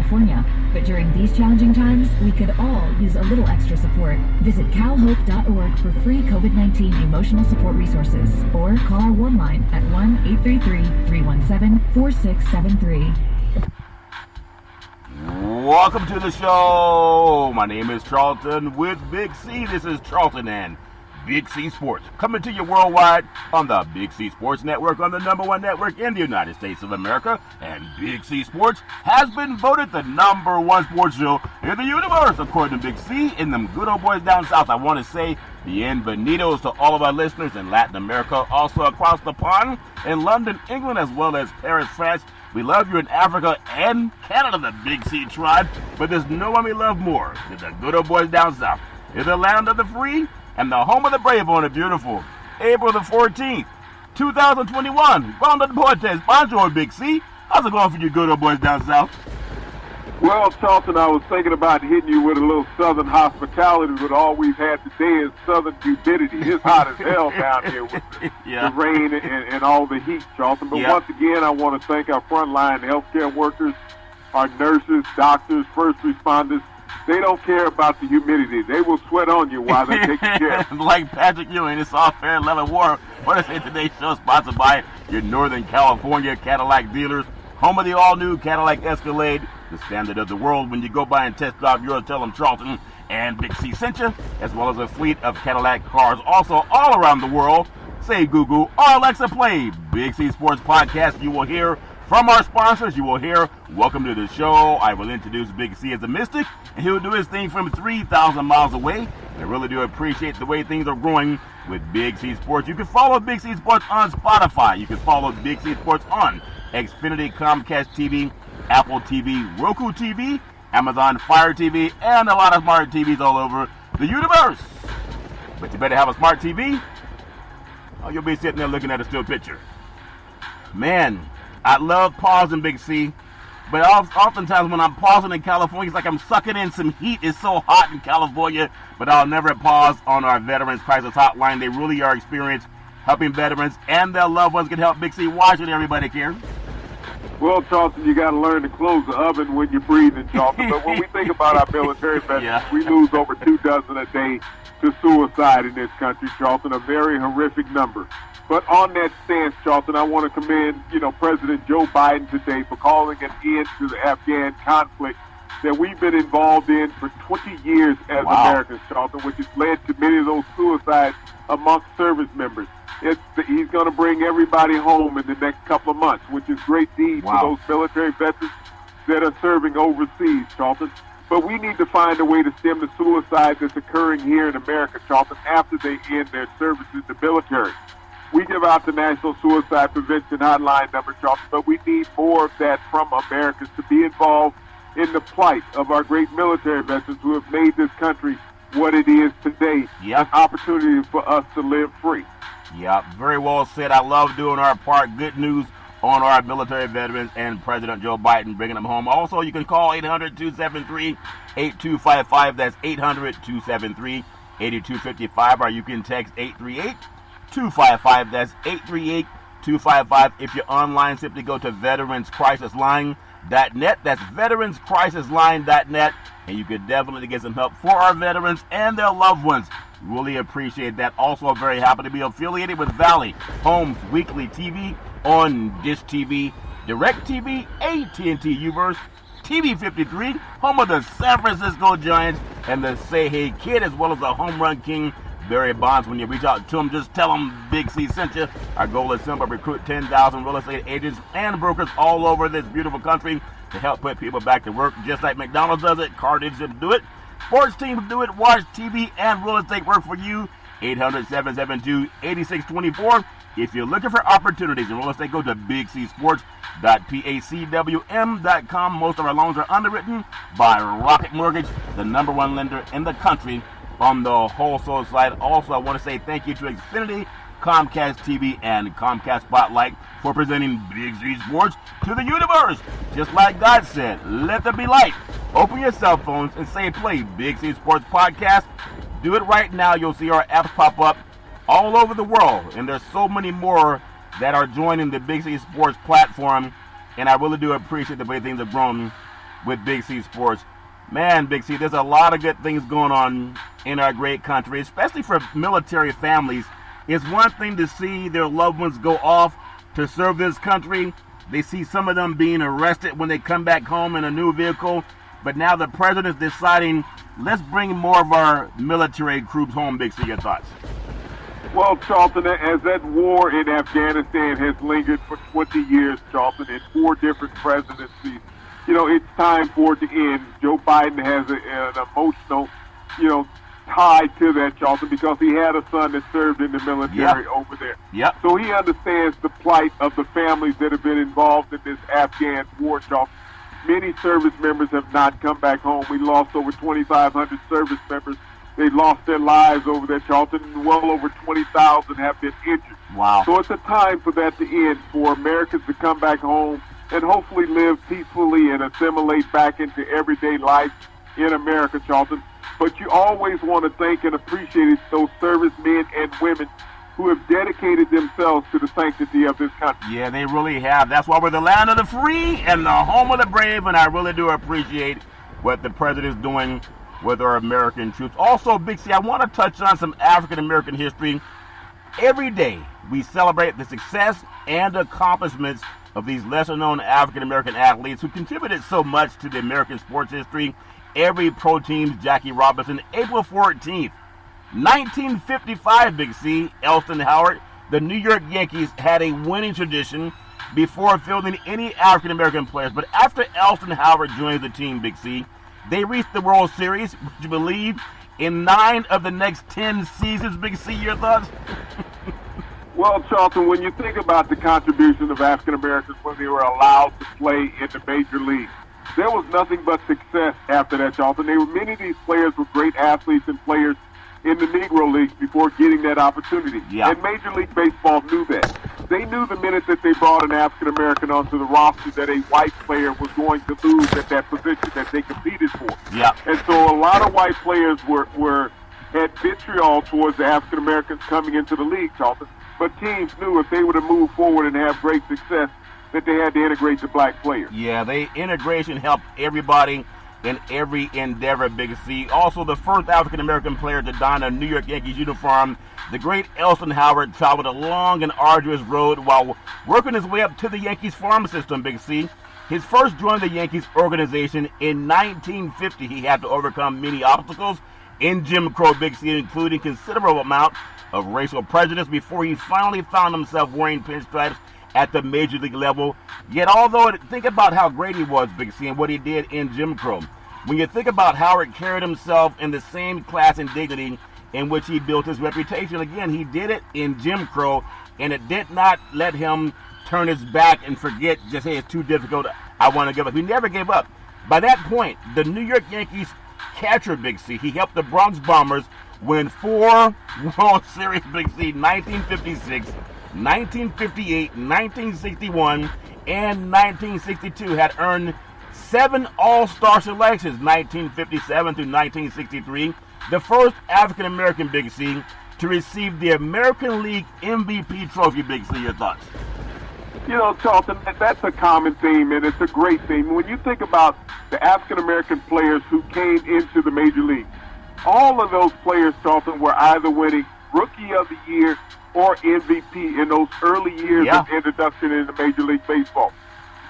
California. But during these challenging times, we could all use a little extra support. Visit calhope.org for free COVID-19 emotional support resources, or call our warm line at 1-833-317-4673. Welcome to the show. My name is Charlton with Big C. This is Charlton and Big C Sports, coming to you worldwide on the Big C Sports Network, on the #1 network in the United States of America. And Big C Sports has been voted the #1 sports show in the universe, according to Big C. In them good old boys down south, I want to say bienvenidos to all of our listeners in Latin America, also across the pond, in London, England, as well as Paris, France. We love you in Africa and Canada, the Big C tribe, but there's no one we love more than the good old boys down south. In the land of the free and the home of the brave on a beautiful April the 14th, 2021. Bonjour, Deportes. Bonjour, Big C. How's it going for you good old boys down south? Well, Charlton, I was thinking about hitting you with a little southern hospitality, but all we've had today is southern humidity. It's hot as hell down here with the rain and all the heat, Charlton. But once again, I want to thank our frontline healthcare workers, our nurses, doctors, first responders. They don't care about the humidity. They will sweat on you while they take care. Like Patrick Ewing, it's all fair and level war. What I say today's show sponsored by your Northern California Cadillac dealers, home of the all-new Cadillac Escalade, the standard of the world. When you go by and test drive yours, tell them Charlton and Big C sent you, as well as a fleet of Cadillac cars also all around the world. Say Google or Alexa play Big C Sports Podcast. You will hear from our sponsors. You will hear welcome to the show. I will introduce Big C as a mystic, and he'll do his thing from 3,000 miles away. I really do appreciate the way things are growing with Big C Sports. You can follow Big C Sports on Spotify. You can follow Big C Sports on Xfinity, Comcast TV, Apple TV, Roku TV, Amazon Fire TV, and a lot of smart TVs all over the universe. But you better have a smart TV, or you'll be sitting there looking at a still picture. Man, I love pausing, Big C, but oftentimes when I'm pausing in California, it's like I'm sucking in some heat. It's so hot in California, but I'll never pause on our Veterans Crisis Hotline. They really are experienced helping veterans and their loved ones get help. Big C, why should everybody care? Well, Charlton, you got to learn to close the oven when you're breathing, Charlton. But when we think about our military veterans, we lose over 2 dozen a day to suicide in this country, Charlton, a very horrific number. But on that stance, Charlton, I want to commend, President Joe Biden today for calling an end to the Afghan conflict that we've been involved in for 20 years as Americans, Charlton, which has led to many of those suicides amongst service members. He's going to bring everybody home in the next couple of months, which is great deed for those military veterans that are serving overseas, Charlton. But we need to find a way to stem the suicide that's occurring here in America, Charlton, after they end their service in the military. We give out the National Suicide Prevention Hotline number, Charlton, but we need more of that from Americans to be involved in the plight of our great military veterans who have made this country what it is today, an opportunity for us to live free. Yeah, very well said. I love doing our part. Good news on our military veterans and President Joe Biden bringing them home. Also, you can call 800-273-8255. That's 800-273-8255. Or you can text 838-255. That's 838-255. If you're online, simply go to veteranscrisisline.net. That's veteranscrisisline.net. And you can definitely get some help for our veterans and their loved ones. Really appreciate that. Also, very happy to be affiliated with Valley Homes Weekly TV on Dish TV, Direct TV, AT&T Uverse, TV 53, home of the San Francisco Giants and the Say Hey Kid, as well as the Home Run King, Barry Bonds. When you reach out to him, just tell him Big C sent you. Our goal is simple: recruit 10,000 real estate agents and brokers all over this beautiful country to help put people back to work, just like McDonald's does it, car dealerships do it, sports teams do it, watch TV and real estate work for you. 800-772-8624. If you're looking for opportunities in real estate, go to bigcsports.pacwm.com. Most of our loans are underwritten by Rocket Mortgage, the #1 lender in the country on the wholesale side. Also, I want to say thank you to Xfinity, Comcast TV, and Comcast Spotlight for presenting Big C Sports to the universe. Just like God said, let there be light. Open your cell phones and say play Big C Sports Podcast. Do it right now. You'll see our apps pop up all over the world, and there's so many more that are joining the Big C Sports platform, and I really do appreciate the way things have grown with Big C Sports. Man, Big C, there's a lot of good things going on in our great country, especially for military families. It's one thing to see their loved ones go off to serve this country. They see some of them being arrested when they come back home in a new vehicle. But now the president's deciding, let's bring more of our military troops home. Big C, your thoughts? Well, Charlton, as that war in Afghanistan has lingered for 20 years, Charlton, in 4 different presidencies, it's time for it to end. Joe Biden has an emotional, tie to that, Charlton, because he had a son that served in the military over there. Yep. So he understands the plight of the families that have been involved in this Afghan war, Charlton. Many service members have not come back home. We lost over 2,500 service members. They lost their lives over there, Charlton. Well over 20,000 have been injured. Wow. So it's a time for that to end, for Americans to come back home and hopefully live peacefully and assimilate back into everyday life in America, Charlton. But you always want to thank and appreciate those servicemen and women who have dedicated themselves to the sanctity of this country. Yeah, they really have. That's why we're the land of the free and the home of the brave, and I really do appreciate what the president is doing with our American troops. Also, Big C, I want to touch on some African-American history. Every day, we celebrate the success and accomplishments of these lesser-known African-American athletes who contributed so much to the American sports history. Every pro team's Jackie Robinson. April 14th, 1955, Big C, Elston Howard. The New York Yankees had a winning tradition before fielding any African-American players. But after Elston Howard joins the team, Big C, they reached the World Series, would you believe, in 9 of the next 10 seasons. Big C, your thoughts? Well, Charlton, when you think about the contribution of African Americans when they were allowed to play in the major leagues, there was nothing but success after that, Charlton. Many of these players were great athletes and players in the Negro Leagues before getting that opportunity. Yeah. And Major League Baseball knew that. They knew the minute that they brought an African American onto the roster that a white player was going to lose at that position that they competed for. Yeah. And so a lot of white players had vitriol towards the African Americans coming into the league, Charlton. But teams knew if they were to move forward and have great success, that they had to integrate the black players. Yeah, integration helped everybody in every endeavor, Big C. Also, the first African-American player to don a New York Yankees uniform, the great Elston Howard, traveled a long and arduous road while working his way up to the Yankees farm system, Big C. His first joined the Yankees organization in 1950. He had to overcome many obstacles in Jim Crow, Big C, including considerable amount of racial prejudice before he finally found himself wearing pinstripes at the major league level. Yet, think about how great he was, Big C, and what he did in Jim Crow. When you think about Howard carried himself in the same class and dignity in which he built his reputation, again, he did it in Jim Crow, and it did not let him turn his back and forget, just, hey, it's too difficult, I want to give up. He never gave up. By that point, the New York Yankees catcher, Big C, he helped the Bronx Bombers win 4 World Series, Big C, 1956, 1958, 1961, and 1962, had earned 7 All-Star selections, 1957 through 1963, the first African-American, Big C, to receive the American League MVP trophy. Big C, your thoughts? Charlton, that's a common theme, and it's a great theme. When you think about the African-American players who came into the Major League, all of those players, Charlton, were either winning Rookie of the Year or MVP in those early years of introduction into Major League Baseball.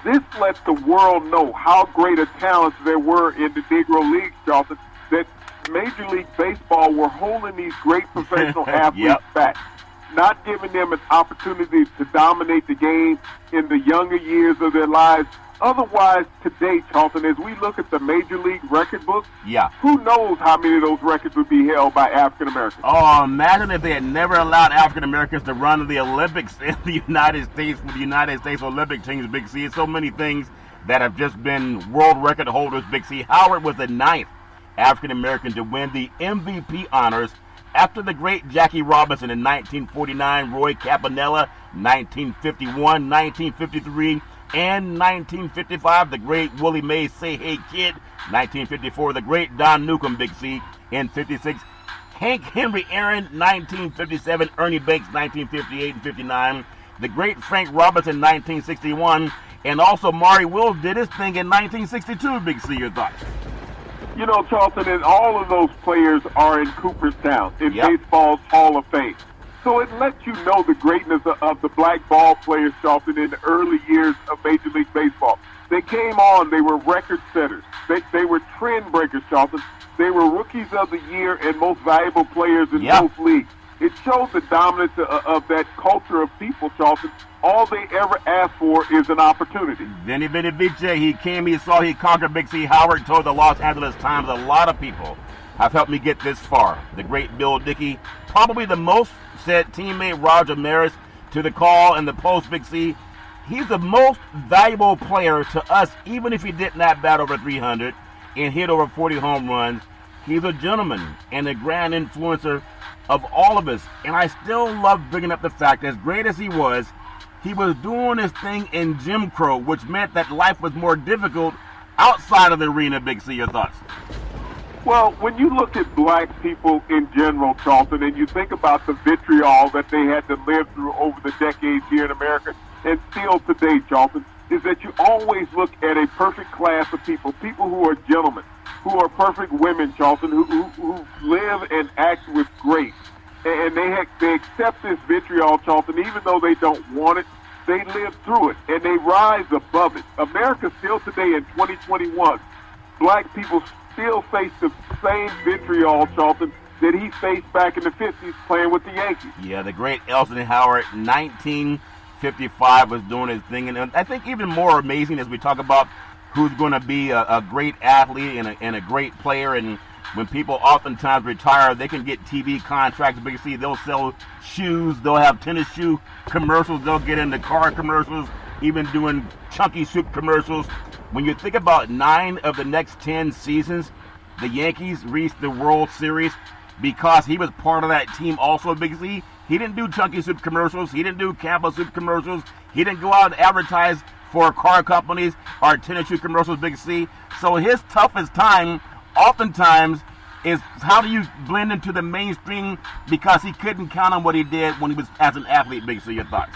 This lets the world know how great a talent there were in the Negro Leagues, Charlton, that Major League Baseball were holding these great professional athletes back, not giving them an opportunity to dominate the game in the younger years of their lives. Otherwise, today, Charlton, as we look at the Major League record books, who knows how many of those records would be held by African Americans? Oh, imagine if they had never allowed African Americans to run the Olympics in the United States with the United States Olympic teams, Big C. So many things that have just been world record holders, Big C. Howard was the 9th African American to win the MVP honors after the great Jackie Robinson in 1949, Roy Campanella, 1951, 1953, and 1955, the great Willie Mays Say Hey Kid, 1954, the great Don Newcomb, Big C, in 56, Hank Henry Aaron, 1957, Ernie Banks, 1958 and 59, the great Frank Robinson, 1961, And also, Maury Wills did his thing in 1962, Big C. Your thoughts? You know, Charlton, and all of those players are in Cooperstown, in Yep. baseball's Hall of Fame. So it lets you know the greatness of the black ball players, Charlton, in the early years of Major League Baseball. They came on, they were record setters. They were trend breakers, Charlton. They were rookies of the year and most valuable players in Yep. both leagues. It shows the dominance of that culture of people, Charlton. All they ever ask for is an opportunity. Vinny Vice, he came, he saw, he conquered. Big C. Howard told the Los Angeles Times, a lot of people have helped me get this far. The great Bill Dickey, probably the most, said teammate Roger Maris to the call and the post. Big C. He's the most valuable player to us, even if he did not bat over 300 and hit over 40 home runs. He's a gentleman and a grand influencer of all of us. And I still love bringing up the fact, as great as he was doing his thing in Jim Crow, which meant that life was more difficult outside of the arena. Big C, your thoughts? Well, when you look at black people in general, Charlton, and you think about the vitriol that they had to live through over the decades here in America, and still today, Charlton, is that you always look at a perfect class of people who are gentlemen, who are perfect women, Charlton, who live and act with grace. And they accept this vitriol, Charlton, even though they don't want it. They live through it, and they rise above it. America still today in 2021, black people still face the same vitriol, Charlton, that he faced back in the 50s playing with the Yankees. Yeah, the great Elson Howard, 1955, was doing his thing. And I think even more amazing as we talk about who's going to be a great athlete and a great player. And when people oftentimes retire, they can get TV contracts. But you see, they'll sell shoes, they'll have tennis shoe commercials, they'll get into car commercials, even doing chunky soup commercials. When you think about 9 of the next 10 seasons, the Yankees reached the World Series because he was part of that team also, Big C. He didn't do chunky soup commercials. He didn't do Campbell soup commercials. He didn't go out and advertise for car companies or tennis shoe commercials, Big C. So his toughest time oftentimes is how do you blend into the mainstream, because he couldn't count on what he did when he was as an athlete. Big C, your thoughts?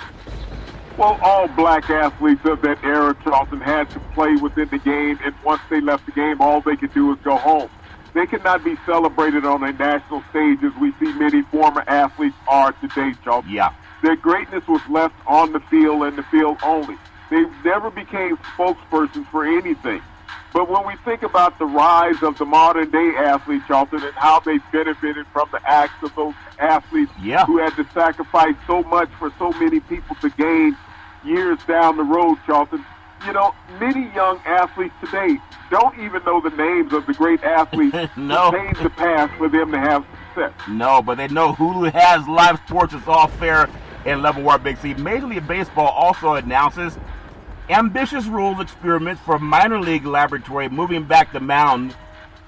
Well, all black athletes of that era, Charlton, had to play within the game, and once they left the game, all they could do was go home. They could not be celebrated on a national stage as we see many former athletes are today, Charlton. Yeah. Their greatness was left on the field and the field only. They never became spokespersons for anything. But when we think about the rise of the modern-day athlete, Charlton, and how they benefited from the acts of those athletes who had to sacrifice so much for so many people to gain years down the road, Charlton, you know, many young athletes today don't even know the names of the great athletes who paved the path for them to have success. No, but they know Hulu has live sports. It's all fair and level war, Big C. Major League Baseball also announces ambitious rules experiments for minor league laboratory moving back the mound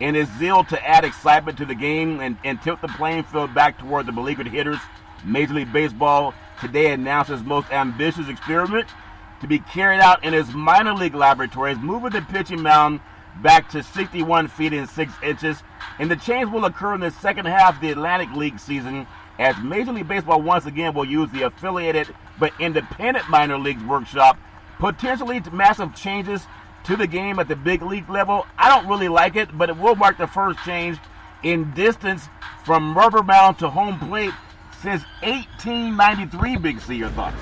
in its zeal to add excitement to the game and tilt the playing field back toward the beleaguered hitters. Major League Baseball today announces most ambitious experiment to be carried out in its minor league laboratories, moving the pitching mound back to 61 feet and 6 inches. And the change will occur in the second half of the Atlantic League season, as Major League Baseball once again will use the affiliated but independent minor leagues workshop. Potentially massive changes to the game at the big league level. I don't really like it, but it will mark the first change in distance from rubber mound to home plate since 1893, Big C. Your thoughts?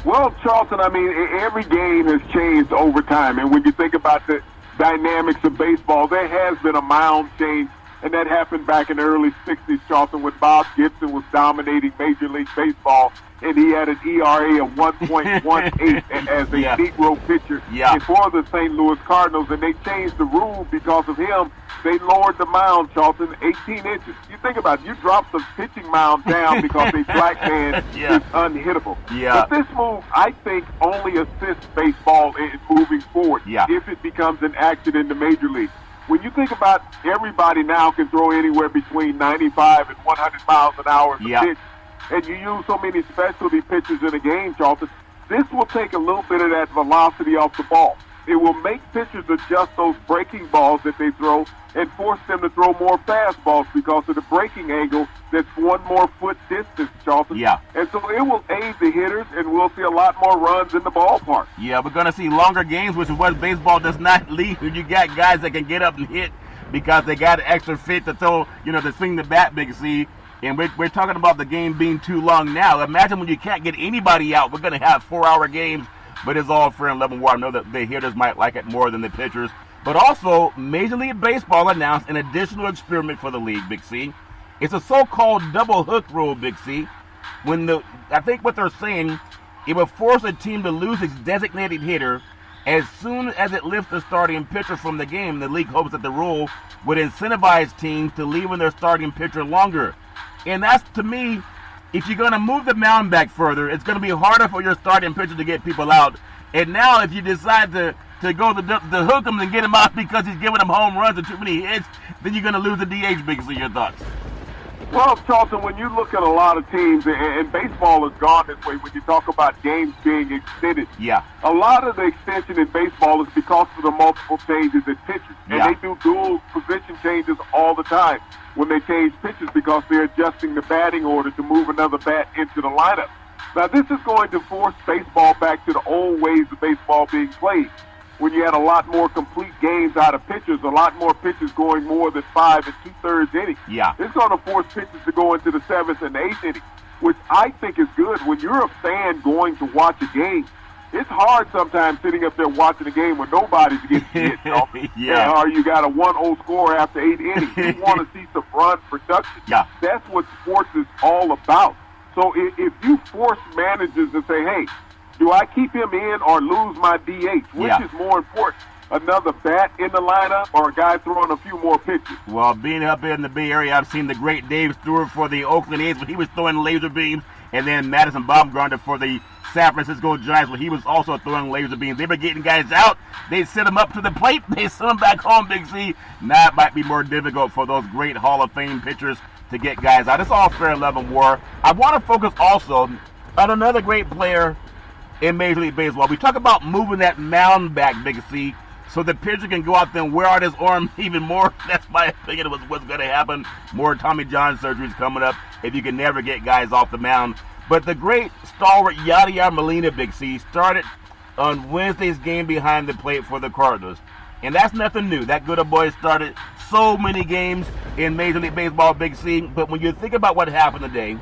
Well, Charlton, I mean, every game has changed over time. And when you think about the dynamics of baseball, there has been a mound change, and that happened back in the early 60s, Charlton, when Bob Gibson was dominating Major League Baseball, and he had an ERA of 1.18 as a Negro pitcher before the St. Louis Cardinals, and they changed the rule because of him. They lowered the mound, Charlton, 18 inches. You think about it, you drop the pitching mound down because a black man is unhittable. But this move, I think, only assists baseball in moving forward if it becomes an action in the major league. When you think about everybody now can throw anywhere between 95 and 100 miles an hour as a pitch, and you use so many specialty pitches in a game, Charlton, this will take a little bit of that velocity off the ball. it will make pitchers adjust those breaking balls that they throw and force them to throw more fastballs because of the breaking angle that's one more foot distance, Charlton. Yeah. And so it will aid the hitters, and we'll see a lot more runs in the ballpark. Yeah, we're going to see longer games, which is what baseball does not lead. You got guys that can get up and hit because they got an extra fit to throw, to swing the bat, Big C. And we're talking about the game being too long now. Imagine when you can't get anybody out. We're going to have 4-hour games, but it's all fair and level war. I know that the hitters might like it more than the pitchers. But also, Major League Baseball announced an additional experiment for the league, Big C. It's a so-called double hook rule, Big C. I think what they're saying, it will force a team to lose its designated hitter as soon as it lifts the starting pitcher from the game. The league hopes that the rule would incentivize teams to leave in their starting pitcher longer. And that's, to me, if you're going to move the mound back further, it's going to be harder for your starting pitcher to get people out. And now if you decide to go to hook him and get him out because he's giving them home runs and too many hits, then you're going to lose the DH, Big C. Your thoughts? Well, Charlton, when you look at a lot of teams, and baseball has gone this way, when you talk about games being extended, yeah, a lot of the extension in baseball is because of the multiple changes in pitchers. And they do dual position changes all the time when they change pitches because they're adjusting the batting order to move another bat into the lineup. Now, this is going to force baseball back to the old ways of baseball being played, when you had a lot more complete games out of pitchers, a lot more pitchers going more than 5 2/3 innings. Yeah. It's going to force pitchers to go into the 7th and 8th inning, which I think is good. When you're a fan going to watch a game, it's hard sometimes sitting up there watching a game where nobody's getting hit. Yeah. Or you got a 1-0 score after 8 innings. You want to see some run production. Yeah. That's what sports is all about. So if you force managers to say, hey, do I keep him in or lose my DH? Which is more important, another bat in the lineup or a guy throwing a few more pitches? Well, being up here in the Bay Area, I've seen the great Dave Stewart for the Oakland A's when he was throwing laser beams, and then Madison Bumgarner for the San Francisco Giants when he was also throwing laser beams. They were getting guys out. They sent them up to the plate. They sent them back home, Big C. Now it might be more difficult for those great Hall of Fame pitchers to get guys out. It's all fair level war. I want to focus also on another great player in Major League Baseball. We talk about moving that mound back, Big C, so the pitcher can go out there and wear out his arm even more. That's my opinion of what's going to happen. More Tommy John surgeries coming up if you can never get guys off the mound. But the great stalwart Yadier Molina, Big C, started on Wednesday's game behind the plate for the Cardinals. And that's nothing new. That good old boy started so many games in Major League Baseball, Big C. But when you think about what happened today,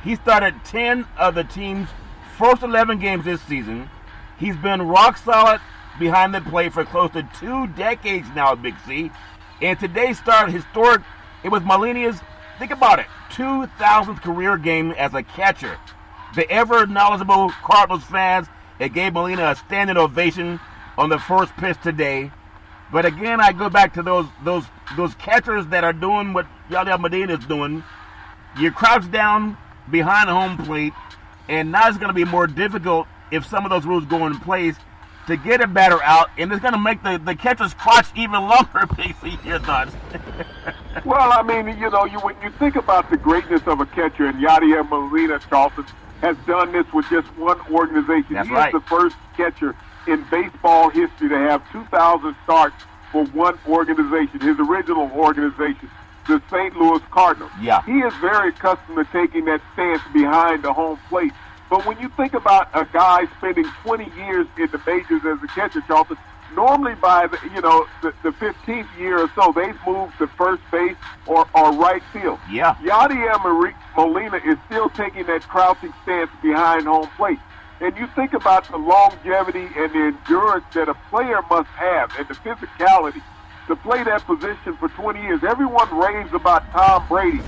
he started 10 of the team's first 11 games this season. He's been rock solid behind the plate for close to 2 decades now, Big C. And today's start, historic, it was Molina's, think about it, 2,000th career game as a catcher. The ever knowledgeable Cardinals fans, it gave Molina a standing ovation on the first pitch today. But again, I go back to those catchers that are doing what Yadier Molina is doing. You crouch down behind the home plate, and now it's going to be more difficult if some of those rules go in place to get a batter out, and it's going to make the catcher's crotch even longer. Basically, your thoughts? Well, I mean, when you think about the greatness of a catcher, and Yadier Molina, Charlton, has done this with just one organization. That's he right. is the first catcher in baseball history to have 2,000 starts for one organization, his original organization, the St. Louis Cardinals. Yeah. He is very accustomed to taking that stance behind the home plate. But when you think about a guy spending 20 years in the majors as a catcher, Charlton, normally by the 15th year or so, they've moved to first base or right field. Yeah. Yadier Molina is still taking that crouching stance behind home plate. And you think about the longevity and the endurance that a player must have and the physicality to play that position for 20 years. Everyone raves about Tom Brady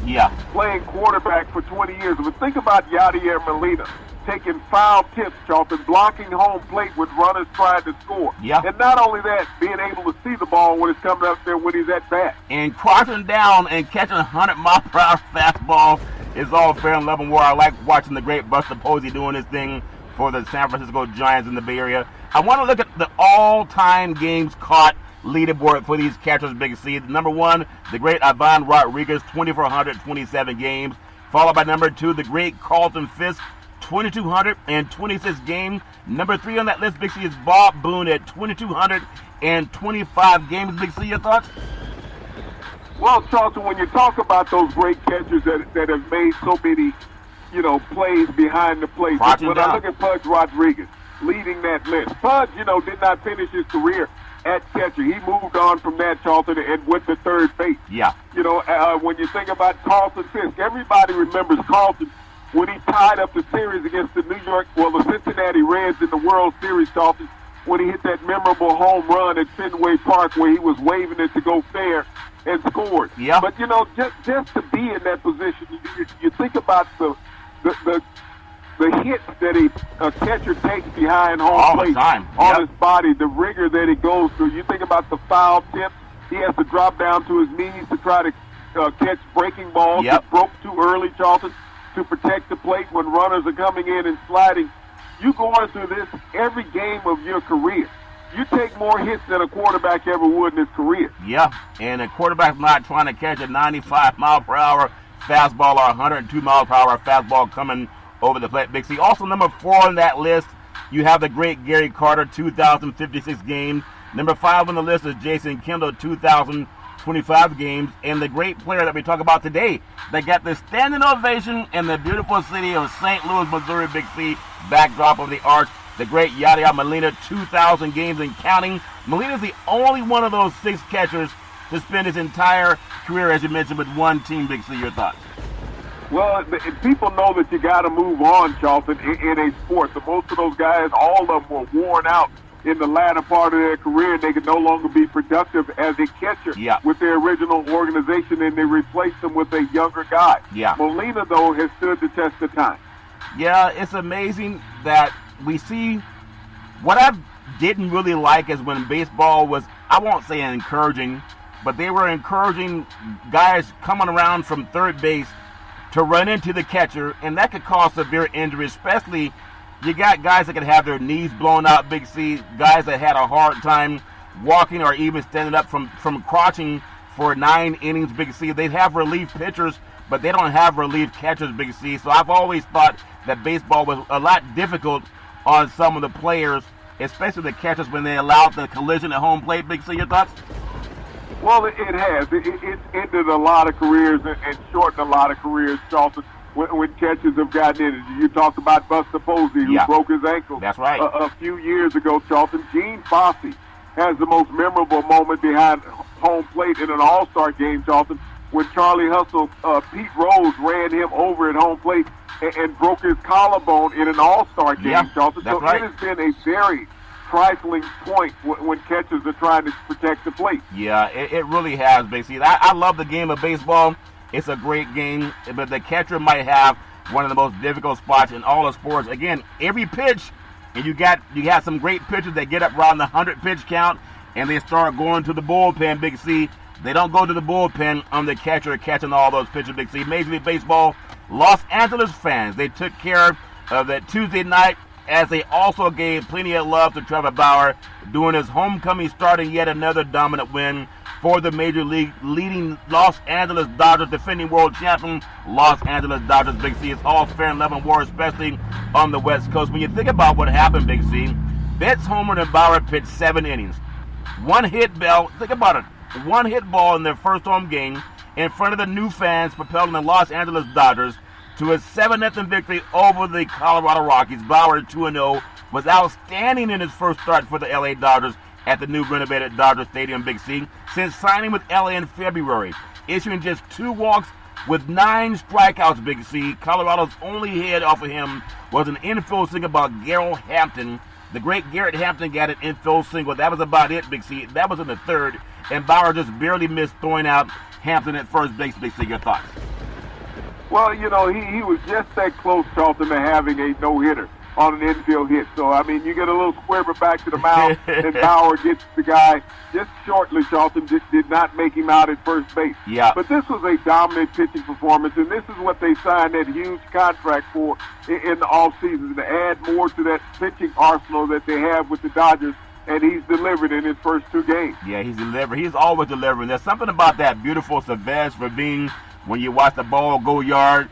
playing quarterback for 20 years. But think about Yadier Molina taking foul tips, Charlton, blocking home plate with runners trying to score. Yeah. And not only that, being able to see the ball when it's coming up there when he's at bat. And crouching down and catching a 100-mile-per-hour fastball is all fair and level war. I like watching the great Buster Posey doing his thing for the San Francisco Giants in the Bay Area. I want to look at the all-time games caught leaderboard for these catchers, Big C. Number 1, the great Ivan Rodriguez, 2,427 games. Followed by number 2, the great Carlton Fisk, 2,226 games. Number 3 on that list, Big C, is Bob Boone at 2,225 games. Big C, your thoughts? Well, Charlton, when you talk about those great catchers that have made so many, plays behind the plate, when I look at Pudge Rodriguez leading that list, Pudge, did not finish his career at catcher. He moved on from that, Charlton, and went to third base. Yeah. When you think about Carlton Fisk, everybody remembers Carlton when he tied up the series against the Cincinnati Reds in the World Series, Charlton, when he hit that memorable home run at Fenway Park where he was waving it to go fair and scored. Yeah. But, just to be in that position, you think about the hits that a catcher takes behind home plate on his body, the rigor that he goes through. You think about the foul tips. He has to drop down to his knees to try to catch breaking balls that broke too early, Charlton, to protect the plate when runners are coming in and sliding. You going through this every game of your career. You take more hits than a quarterback ever would in his career. Yeah, and a quarterback's not trying to catch a 95-mile-per-hour fastball or 102-mile-per-hour fastball coming over the plate. Big C. Also, number 4 on that list, you have the great Gary Carter, 2,056 games. Number 5 on the list is Jason Kendall, 2,025 games. And the great player that we talk about today that got the standing ovation in the beautiful city of St. Louis, Missouri, Big C, backdrop of the arch, the great Yadier Molina, 2,000 games and counting. Molina's the only one of those 6 catchers to spend his entire career, as you mentioned, with one team. Big C, your thoughts? Well, people know that you got to move on, Charlton, in a sport. So most of those guys, all of them were worn out in the latter part of their career, and they could no longer be productive as a catcher with their original organization, and they replaced them with a younger guy. Yeah. Molina, though, has stood the test of time. Yeah, it's amazing that we see. What I didn't really like is when baseball was, I won't say encouraging, but they were encouraging guys coming around from third base to run into the catcher, and that could cause severe injury, especially you got guys that could have their knees blown out, Big C, guys that had a hard time walking or even standing up from crouching for 9 innings, Big C. They'd have relief pitchers, but they don't have relief catchers, Big C. So I've always thought that baseball was a lot difficult on some of the players, especially the catchers, when they allowed the collision at home plate. Big C, your thoughts? Well, it has. It's ended a lot of careers and shortened a lot of careers, Charlton, when catchers have gotten in it. You talk about Buster Posey, who broke his ankle a few years ago, Charlton. Gene Fossey has the most memorable moment behind home plate in an all-star game, Charlton, when Charlie Hustle, Pete Rose ran him over at home plate and broke his collarbone in an all-star game, Charlton. So it has been a very trifling point when catchers are trying to protect the plate. Yeah, it really has, basically. I love the game of baseball. It's a great game, but the catcher might have one of the most difficult spots in all of sports. Again, every pitch, and you got some great pitchers that get up around the 100-pitch count, and they start going to the bullpen, Big C. They don't go to the bullpen on the catcher catching all those pitches, Big C. Major League Baseball, Los Angeles fans, they took care of that Tuesday night, as they also gave plenty of love to Trevor Bauer doing his homecoming, starting yet another dominant win for the Major League, leading Los Angeles Dodgers, defending world champion Los Angeles Dodgers, Big C. It's all fair and love and war, especially on the West Coast. When you think about what happened, Big C, Betts homered and Bauer pitched 7 innings. One hit ball, think about it, one hit ball in their first home game in front of the new fans, propelling the Los Angeles Dodgers to a 7-0 victory over the Colorado Rockies. Bauer, 2-0, was outstanding in his first start for the LA Dodgers at the new renovated Dodger Stadium, Big C, since signing with LA in February, issuing just 2 walks with 9 strikeouts, Big C. Colorado's only hit off of him was an infield single by Garrett Hampton. The great Garrett Hampton got an infield single. That was about it, Big C. That was in the third, and Bauer just barely missed throwing out Hampton at first base, Big C. Your thoughts? Well, he was just that close, Charlton, to having a no-hitter on an infield hit. So, I mean, you get a little squibber back to the mound, and Bauer gets the guy just shortly, Charlton, just did not make him out at first base. Yeah. But this was a dominant pitching performance, and this is what they signed that huge contract for in the offseason, to add more to that pitching arsenal that they have with the Dodgers, and he's delivered in his first 2 games. Yeah, he's delivered. He's always delivering. There's something about that beautiful Savage Ravine when you watch the ball go yard,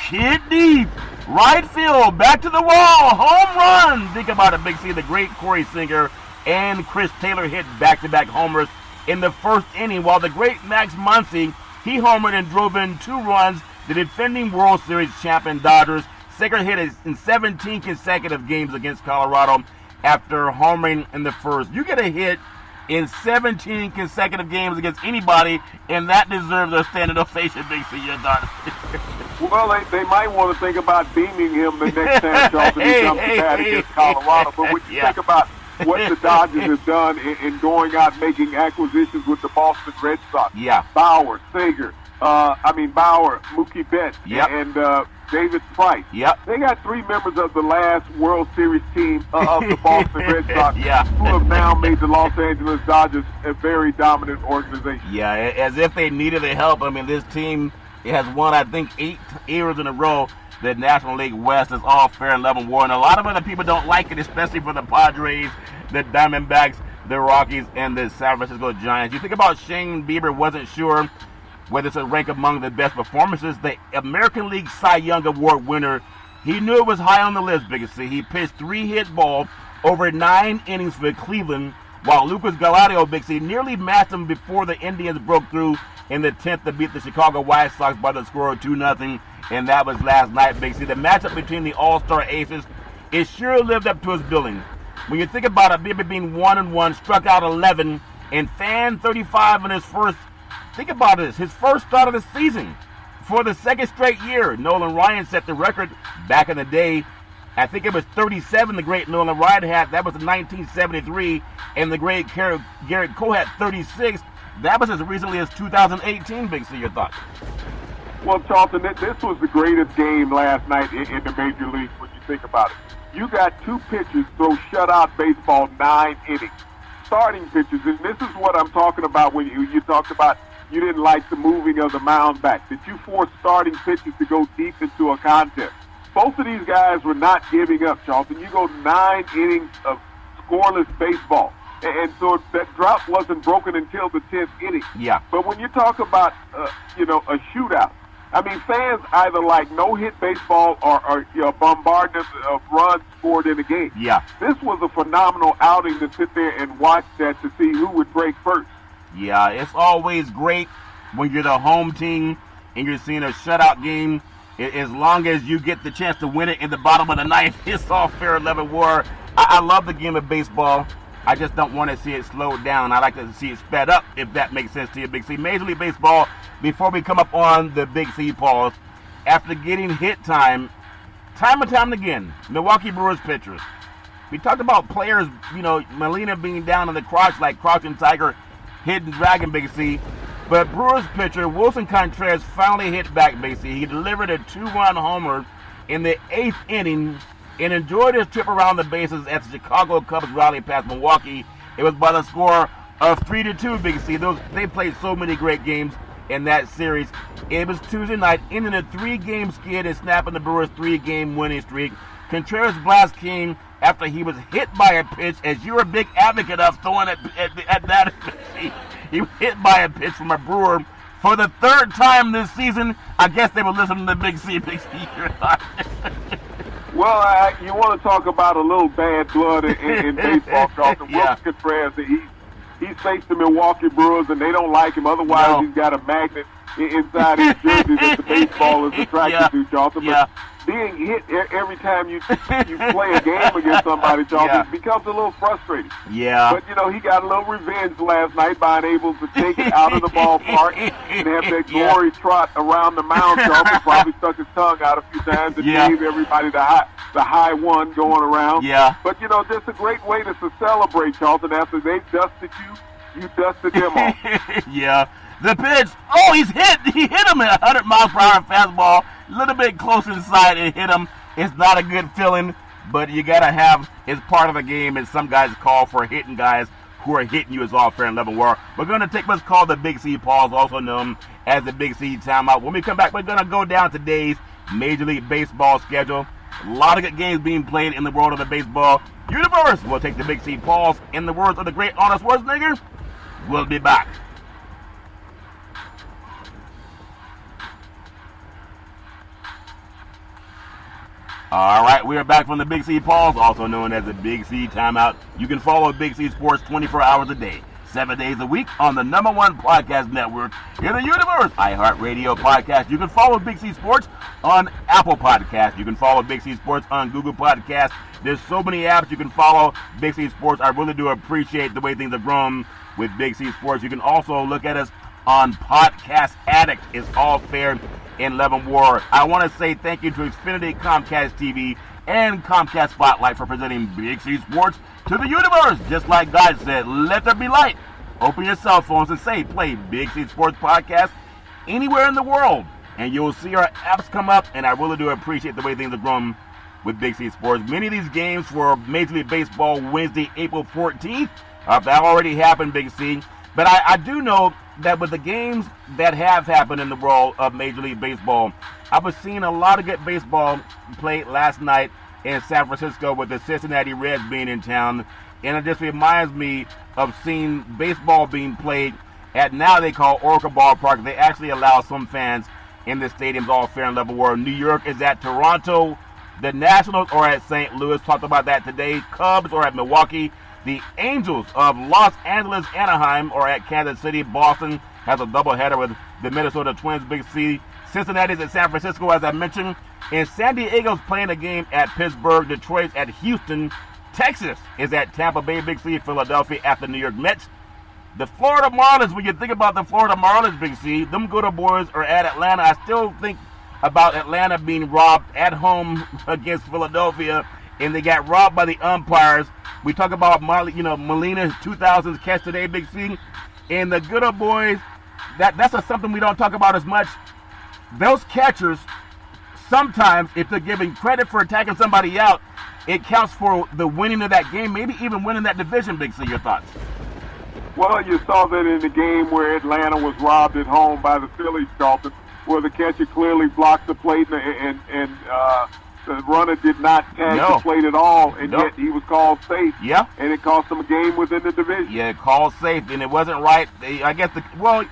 hit deep, Right field, back to the wall, home run. Think about it, Big C. The great Corey Singer and Chris Taylor hit back-to-back homers in the first inning, while the great Max Muncy, he homered and drove in 2 runs. The defending World Series champion Dodgers. Singer hit in 17 consecutive games against Colorado after homering in the first. You get a hit in 17 consecutive games against anybody, and that deserves a standing ovation, Big C. Your thoughts? Well, they might want to think about beaming him the next time Charlton he comes to bat against Colorado. But when you think about what the Dodgers have done in going out making acquisitions with the Boston Red Sox, Bauer, Seager, Bauer, Mookie Betts, and David Price. They got 3 members of the last World Series team of the Boston Red Sox who have now made the Los Angeles Dodgers a very dominant organization. Yeah, as if they needed the help. I mean, this team has won, I think, 8 years in a row. The National League West is all fair and level war, and a lot of other people don't like it, especially for the Padres, the Diamondbacks, the Rockies, and the San Francisco Giants. You think about Shane Bieber wasn't sure whether to rank among the best performances. The American League Cy Young Award winner, he knew it was high on the list, Big C. He pitched 3 hit ball over 9 innings for Cleveland, while Lucas Galadio, Big C, nearly matched him before the Indians broke through in the 10th to beat the Chicago White Sox by the score of 2-0, and that was last night, Big C. The matchup between the All-Star aces, it sure lived up to its billing. When you think about it, Bieber being 1-1, struck out 11, and fanned 35 in his first. Think about this, his first start of the season. For the second straight year, Nolan Ryan set the record back in the day. I think it was 37 the great Nolan Ryan had. That was in 1973. And the great Garrett Cole had 36. That was as recently as 2018, Big C. Your thoughts? Well, Charlton, this was the greatest game last night in the Major League when you think about it. You got 2 pitchers throw shutout baseball 9 innings. Starting pitchers, and this is what I'm talking about when you talked about you didn't like the moving of the mound back, that you forced starting pitchers to go deep into a contest. Both of these guys were not giving up, Charlton. You go 9 innings of scoreless baseball. And so that drought wasn't broken until the 10th inning. But when you talk about, a shootout, I mean, fans either like no-hit baseball or bombardment of runs scored in a game. This was a phenomenal outing to sit there and watch that to see who would break first. Yeah, it's always great when you're the home team and you're seeing a shutout game. As long as you get the chance to win it in the bottom of the ninth, it's all fair and level war. I love the game of baseball. I just don't want to see it slowed down. I like to see it sped up, if that makes sense to you, Big C. Major League Baseball, before we come up on the Big C pause, after getting hit time and time again, Milwaukee Brewers pitchers. We talked about players, Molina being down in the crotch like Crouching Tiger, Hidden Dragon, Big C. But Brewers pitcher Wilson Contreras finally hit back, Big C. He delivered a 2-run homer in the 8th inning and enjoyed his trip around the bases as the Chicago Cubs rallied past Milwaukee. It was by the score of 3-2, Big C. They played so many great games in that series. It was Tuesday night, ending a 3-game skid and snapping the Brewers' 3-game winning streak. Contreras' blast came after he was hit by a pitch, as you're a big advocate of throwing at that. He was hit by a pitch from a Brewer for the 3rd time this season. I guess they were listening to Big C. Well, you want to talk about a little bad blood in baseball, Charlton. Wilson Contreras, he's faced the Milwaukee Brewers, and they don't like him. Otherwise, he's got a magnet inside his jersey that the baseball is attracted to, Charlton. But being hit every time you play a game against somebody, Charlton, it becomes a little frustrating. But, he got a little revenge last night by being able to take it out of the ballpark and have that glory trot around the mound, Charlton. Probably stuck his tongue out a few times and gave everybody the high one going around. But, just a great way to celebrate, Charlton. After they dusted you dusted them off. The pitch. Oh, he's hit. He hit him at 100 miles per hour fastball. A little bit close inside and hit him. It's not a good feeling, but you got to have, it's part of the game, and some guys call for hitting guys who are hitting you as all fair and level war. We're going to take what's called the Big C pause, also known as the Big C timeout. When we come back, we're going to go down today's Major League Baseball schedule. A lot of good games being played in the world of the baseball universe. We'll take the Big C pause. In the words of the great Arnold Schwarzenegger, we'll be back. All right, we are back from the Big C Pause, also known as the Big C Timeout. You can follow Big C Sports 24 hours a day, 7 days a week on the #1 podcast network in the universe, iHeartRadio Podcast. You can follow Big C Sports on Apple Podcasts. You can follow Big C Sports on Google Podcasts. There's so many apps you can follow Big C Sports. I really do appreciate the way things have grown with Big C Sports. You can also look at us on Podcast Addict. It's all fair in Leavenworth. I want to say thank you to Xfinity, Comcast TV, and Comcast Spotlight for presenting Big C Sports to the universe. Just like God said, let there be light. Open your cell phones and say, play Big C Sports Podcast anywhere in the world, and you'll see our apps come up, and I really do appreciate the way things have grown with Big C Sports. Many of these games for Major League Baseball Wednesday, April 14th, that already happened, Big C. But I do know that with the games that have happened in the world of Major League Baseball, I was seeing a lot of good baseball played last night in San Francisco with the Cincinnati Reds being in town. And it just reminds me of seeing baseball being played at now they call Oracle Ballpark. They actually allow some fans in the stadiums, all fair and level. Where New York is at Toronto, the Nationals are at St. Louis. Talked about that today. Cubs are at Milwaukee. The Angels of Los Angeles, Anaheim are at Kansas City. Boston has a doubleheader with the Minnesota Twins, Big C. Cincinnati's at San Francisco, as I mentioned. And San Diego's playing a game at Pittsburgh. Detroit's at Houston. Texas is at Tampa Bay, Big C. Philadelphia at the New York Mets. The Florida Marlins, when you think about the Florida Marlins, Big C, them good old boys are at Atlanta. I still think about Atlanta being robbed at home against Philadelphia, and they got robbed by the umpires. We talk about Molina's 2000s catch today, Big C, and the good old boys. That's something we don't talk about as much. Those catchers, sometimes if they're giving credit for attacking somebody out, it counts for the winning of that game, maybe even winning that division, Big C. Your thoughts? Well, you saw that in the game where Atlanta was robbed at home by the Phillies, Charlton, where the catcher clearly blocked the plate and the runner did not tag the plate at all, and yet he was called safe. Yeah. And it cost him a game within the division. Yeah, called safe, and it wasn't right. I guess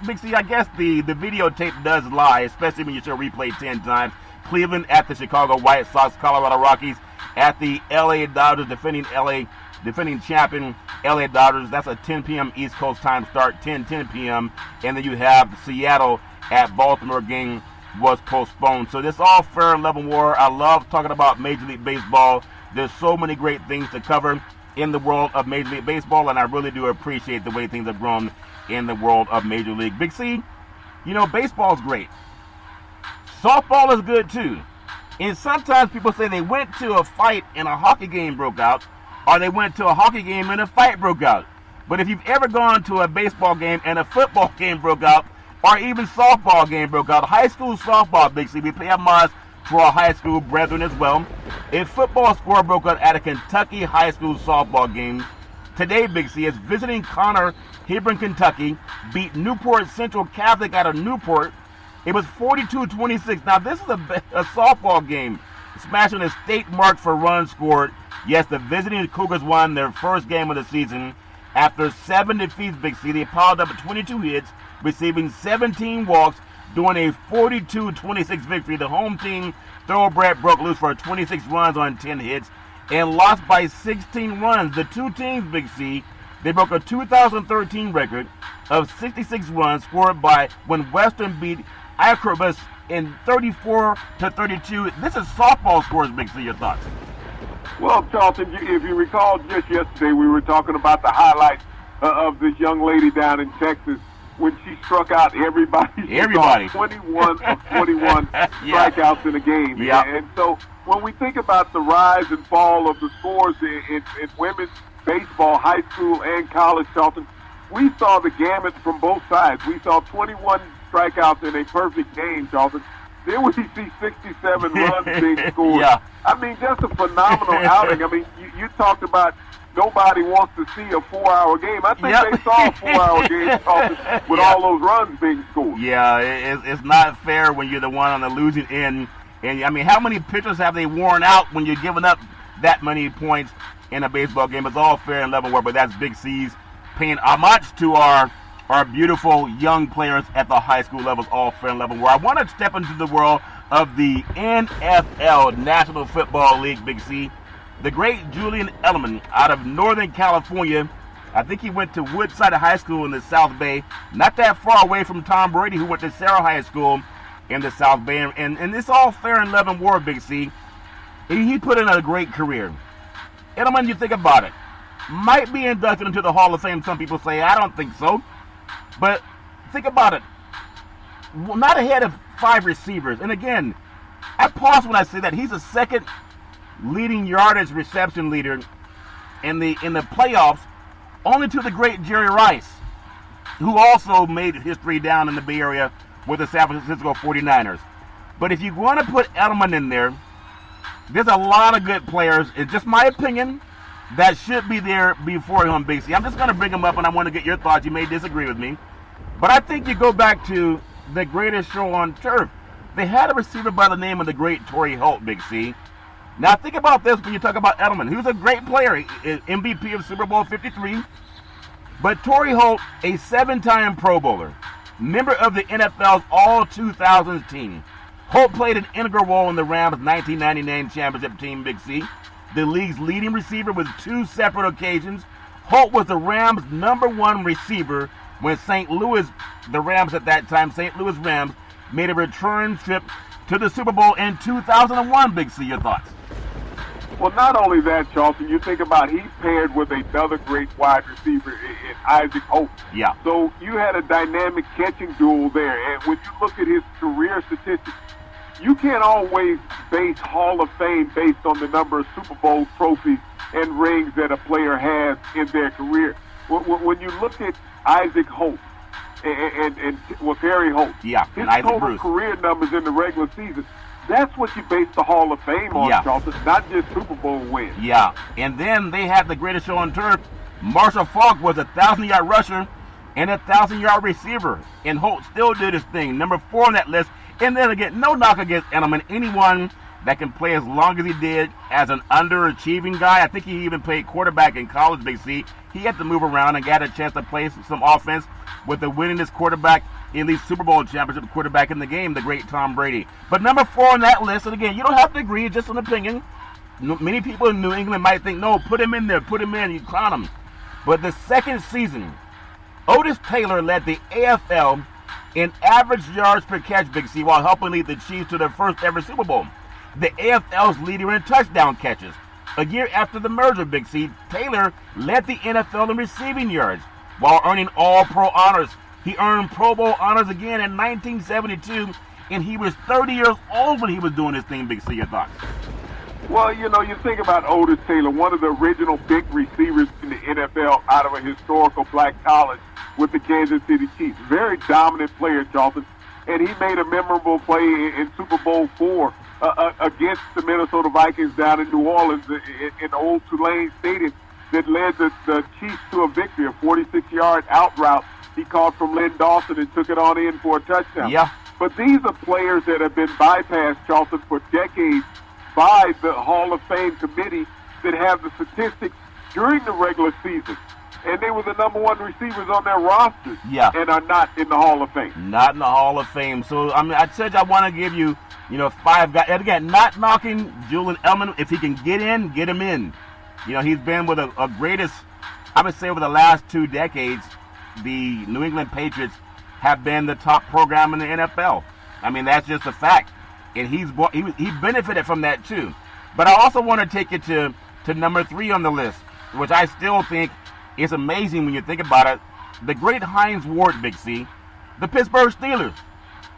Big C, I guess the videotape does lie, especially when you show replay 10 times. Cleveland at the Chicago White Sox, Colorado Rockies at the LA Dodgers, defending champion LA Dodgers. That's a 10 p.m. East Coast time start, 10 p.m. And then you have Seattle at Baltimore. Game was postponed. So this all fair and level war. I love talking about Major League Baseball. There's so many great things to cover in the world of Major League Baseball, and I really do appreciate the way things have grown in the world of Major League. Big C, baseball's great. Softball is good too. And sometimes people say they went to a fight and a hockey game broke out, or they went to a hockey game and a fight broke out. But if you've ever gone to a baseball game and a football game broke out, or even softball game broke out, high school softball, Big C, we play homage to our high school brethren as well. A football score broke out at a Kentucky high school softball game. Today, Big C, is visiting Connor, Hebron, Kentucky, beat Newport Central Catholic out of Newport. It was 42-26. Now, this is a softball game, smashing a state mark for runs scored. Yes, the visiting Cougars won their first game of the season. After 7 defeats, Big C, they piled up 22 hits, receiving 17 walks, doing a 42-26 victory. The home team, Thoroughbred, broke loose for 26 runs on 10 hits and lost by 16 runs. The two teams, Big C, they broke a 2013 record of 66 runs scored by when Western beat Acrobus in 34-32. This is softball scores, Big C. Your thoughts? Well, Charlton, if you recall, just yesterday we were talking about the highlights of this young lady down in Texas when she struck out everybody. Everybody. 21 of 21 strikeouts in a game. Yeah. And so when we think about the rise and fall of the scores in women's baseball, high school and college, Charlton, we saw the gamut from both sides. We saw 21 strikeouts in a perfect game, Charlton. Then we see 67 runs being scored. Yeah. I mean, just a phenomenal outing. I mean, you talked about nobody wants to see a 4-hour game. I think they saw a 4-hour game, Charlton, with all those runs being scored. Yeah, it's not fair when you're the one on the losing end. And, I mean, how many pitchers have they worn out when you're giving up that many points in a baseball game? It's all fair and level work, but that's Big C's paying homage to our are beautiful young players at the high school levels, all fair and level. Where I want to step into the world of the NFL, National Football League, Big C. The great Julian Edelman out of Northern California. I think he went to Woodside High School in the South Bay, not that far away from Tom Brady, who went to Sarah High School in the South Bay. And it's all fair and level war, Big C. He put in a great career. Edelman, you think about it, might be inducted into the Hall of Fame. Some people say, I don't think so. But think about it. Not ahead of 5 receivers. And again, I pause when I say that. He's the second leading yardage reception leader in the playoffs, only to the great Jerry Rice, who also made history down in the Bay Area with the San Francisco 49ers. But if you want to put Edelman in there, there's a lot of good players. It's just my opinion that should be there before him, Big C. I'm just going to bring him up, and I want to get your thoughts. You may disagree with me. But I think you go back to the greatest show on turf. They had a receiver by the name of the great Tory Holt, Big C. Now think about this when you talk about Edelman. He was a great player, MVP of Super Bowl 53. But Tory Holt, a 7-time Pro Bowler, member of the NFL's All-2000s team. Holt played an integral role in the Rams' 1999 championship team, Big C. The league's leading receiver with 2 separate occasions. Holt was the Rams' #1 receiver when St. Louis, the Rams at that time, St. Louis Rams, made a return trip to the Super Bowl in 2001, Big C. Your thoughts? Well, not only that, Charlton, you think about he paired with another great wide receiver in Isaac Holt. Yeah. So you had a dynamic catching duel there. And when you look at his career statistics, you can't always base Hall of Fame based on the number of Super Bowl trophies and rings that a player has in their career. When you look at Isaac Holt and Terry Holt, yeah, his and total career numbers in the regular season, that's what you base the Hall of Fame on, Charlton, not just Super Bowl wins. Yeah, and then they had the greatest show on turf. Marshall Faulk was a 1,000-yard rusher and a 1,000-yard receiver, and Holt still did his thing. Number 4 on that list. And then again, no knock against Edelman. Anyone that can play as long as he did as an underachieving guy. I think he even played quarterback in college, Big C. He had to move around and got a chance to play some offense with the winningest quarterback in the Super Bowl championship quarterback in the game, the great Tom Brady. But number 4 on that list, and again, you don't have to agree, it's just an opinion. Many people in New England might think, no, put him in there, put him in, you crown him. But the second season, Otis Taylor led the AFL in average yards per catch, Big C, while helping lead the Chiefs to their first ever Super Bowl. The AFL's leader in touchdown catches. A year after the merger, Big C, Taylor led the NFL in receiving yards while earning All-Pro honors. He earned Pro Bowl honors again in 1972, and he was 30 years old when he was doing this thing, Big C. Your thoughts? Well, you know, you think about Otis Taylor, one of the original big receivers in the NFL out of a historical black college with the Kansas City Chiefs. Very dominant player, Charlton. And he made a memorable play in Super Bowl IV against the Minnesota Vikings down in New Orleans in old Tulane Stadium that led the Chiefs to a victory, a 46-yard out route he caught from Lynn Dawson and took it on in for a touchdown. Yeah. But these are players that have been bypassed, Charlton, for decades by the Hall of Fame committee that have the statistics during the regular season. And they were the #1 receivers on their rosters and are not in the Hall of Fame. Not in the Hall of Fame. So, I mean, I said I want to give you, 5 guys. And again, not knocking Julian Edelman. If he can get in, get him in. He's been with a greatest, I would say over the last 2 decades, the New England Patriots have been the top program in the NFL. I mean, that's just a fact. And he benefited from that too. But I also want to take it to number 3 on the list, which I still think is amazing when you think about it. The great Heinz Ward, Big C, the Pittsburgh Steelers,